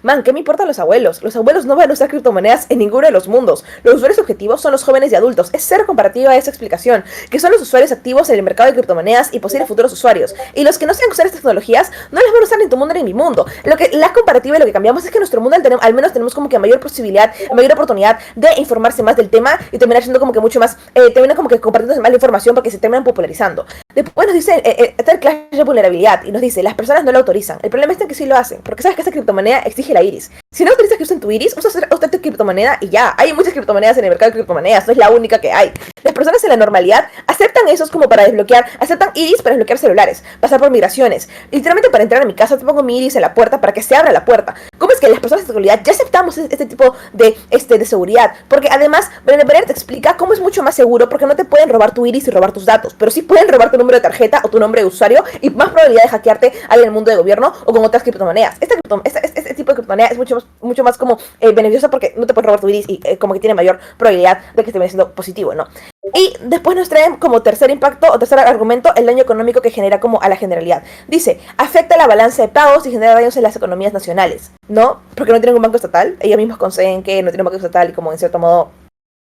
Man, ¿qué me importan los abuelos? Los abuelos no van a usar criptomonedas en ninguno de los mundos. Los usuarios objetivos son los jóvenes y adultos. Es cero comparativa a esa explicación, que son los usuarios activos en el mercado de criptomonedas y posibles futuros usuarios. Y los que no saben usar estas tecnologías no las van a usar en tu mundo ni en mi mundo. La comparativa y lo que cambiamos es que en nuestro mundo al menos tenemos como que mayor posibilidad, mayor oportunidad de informarse más del tema y terminar siendo como que mucho más, terminan como que compartiendo más la información porque se terminan popularizando. Después nos dice, está el clash de vulnerabilidad y nos dice, las personas no lo autorizan. El problema está en que sí lo hacen, porque sabes que esta criptomoneda exige la iris. Si no autorizas que usen tu iris, usa tu criptomoneda y ya. Hay muchas criptomonedas en el mercado de criptomonedas, no es la única que hay. Las personas en la normalidad aceptan esos como para desbloquear, aceptan iris para desbloquear celulares, pasar por migraciones. Literalmente para entrar a mi casa te pongo mi iris en la puerta para que se abra la puerta. ¿Cómo es que las personas de seguridad ya aceptamos este tipo de seguridad? Porque además, Brené te explica cómo es mucho más seguro porque no te pueden robar tu iris y robar tus datos, pero sí pueden robar tu número de tarjeta o tu nombre de usuario y más probabilidad de hackearte ahí en el mundo de gobierno o con otras criptomonedas. Este tipo de criptomoneda es mucho más como beneficiosa porque no te pueden robar tu iris y como que tiene mayor probabilidad de que esté siendo positivo, ¿no? Y después nos traen como tercer impacto o tercer argumento el daño económico que genera como a la generalidad. Dice, afecta la balanza de pagos y genera daños en las economías nacionales, ¿no? Porque no tienen un banco estatal, ellos mismos conceden que no tienen un banco estatal y como en cierto modo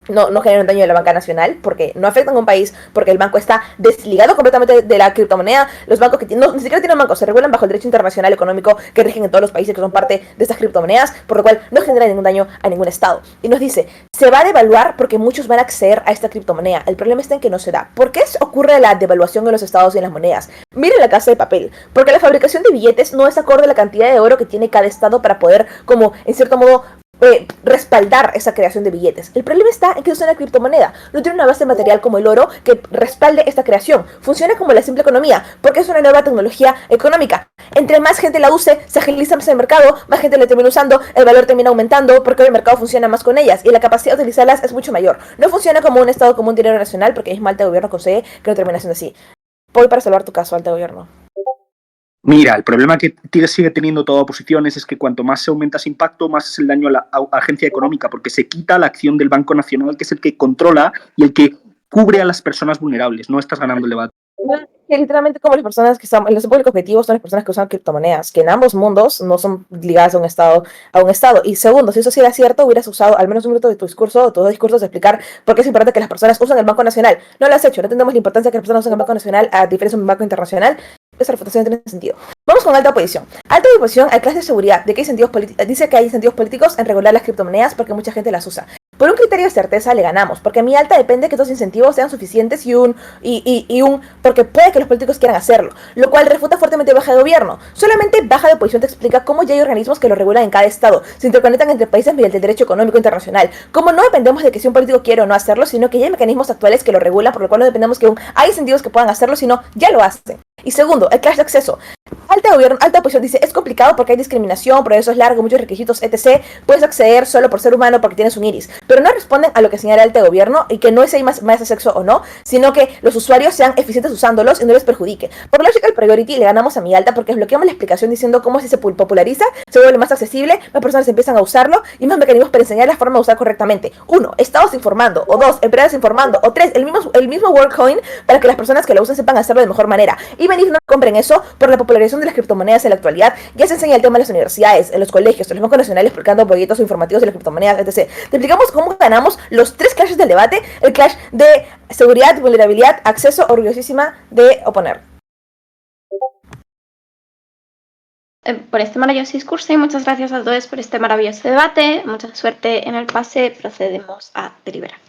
no generan daño a la banca nacional, porque no afectan a un país, porque el banco está desligado completamente de la criptomoneda. Los bancos que ni siquiera tienen bancos, se regulan bajo el derecho internacional económico que rigen en todos los países que son parte de estas criptomonedas, por lo cual no genera ningún daño a ningún estado. Y nos dice, se va a devaluar porque muchos van a acceder a esta criptomoneda. El problema está en que no se da. ¿Por qué ocurre la devaluación en los estados y en las monedas? Miren la Casa de Papel, porque la fabricación de billetes no es acorde a la cantidad de oro que tiene cada estado para poder, como en cierto modo, respaldar esa creación de billetes. El problema está en que es una criptomoneda, no tiene una base material como el oro que respalde esta creación. Funciona como la simple economía, porque es una nueva tecnología económica. Entre más gente la use, se agiliza más el mercado, más gente la termina usando, el valor termina aumentando porque el mercado funciona más con ellas y la capacidad de utilizarlas es mucho mayor. No funciona como un estado, como un dinero nacional, porque es alta de gobierno concede que no termina siendo así. Voy para salvar tu caso, alta de gobierno. Mira, el problema que sigue teniendo toda oposiciones es que cuanto más se aumenta ese impacto, más es el daño a la agencia económica, porque se quita la acción del Banco Nacional, que es el que controla y el que cubre a las personas vulnerables. No estás ganando el debate. Que literalmente como las personas que están, los públicos objetivos son las personas que usan criptomonedas, que en ambos mundos no son ligadas a un estado. Y segundo, si eso sí era cierto, hubieras usado al menos un minuto de tu discurso, o tus discursos de explicar por qué es importante que las personas usen el Banco Nacional. No lo has hecho, no entendemos la importancia de que las personas usen el Banco Nacional a diferencia de un banco internacional. Esa refutación tiene sentido. Vamos con alta oposición. Alta oposición al clase de seguridad de que hay dice que hay incentivos políticos en regular las criptomonedas porque mucha gente las usa. Por un criterio de certeza le ganamos, porque a mi alta depende que estos incentivos sean suficientes porque puede que los políticos quieran hacerlo, lo cual refuta fuertemente baja de gobierno. Solamente baja de oposición te explica cómo ya hay organismos que lo regulan en cada estado, se interconectan entre países mediante el derecho económico internacional, como no dependemos de que si un político quiere o no hacerlo, sino que ya hay mecanismos actuales que lo regulan, por lo cual no dependemos que hay incentivos que puedan hacerlo, sino ya lo hacen. Y segundo, el clash de acceso. Alta oposición dice, es complicado porque hay discriminación, procesos largos, muchos requisitos, etc. Puedes acceder solo por ser humano porque tienes un iris. Pero no responden a lo que señala alta gobierno y que no es si hay más sexo o no, sino que los usuarios sean eficientes usándolos y no les perjudique. Por lógica, el priority le ganamos a mi alta porque bloqueamos la explicación diciendo cómo si se populariza, se vuelve más accesible, más personas empiezan a usarlo y más mecanismos para enseñar la forma de usar correctamente. 1. Estados informando. O 2. Empresas informando. O 3. El mismo WorldCoin para que las personas que lo usen sepan hacerlo de mejor manera. Y venir no compren eso por la popularización de las criptomonedas en la actualidad. Ya se enseña el tema en las universidades, en los colegios, en los bancos nacionales explicando proyectos informativos de las criptomonedas, etc. Te explicamos cómo ganamos los 3 clashes del debate: el clash de seguridad, vulnerabilidad, acceso, orgullosísima de oponer. Por este maravilloso discurso y muchas gracias a todos por este maravilloso debate. Mucha suerte en el pase. Procedemos a deliberar.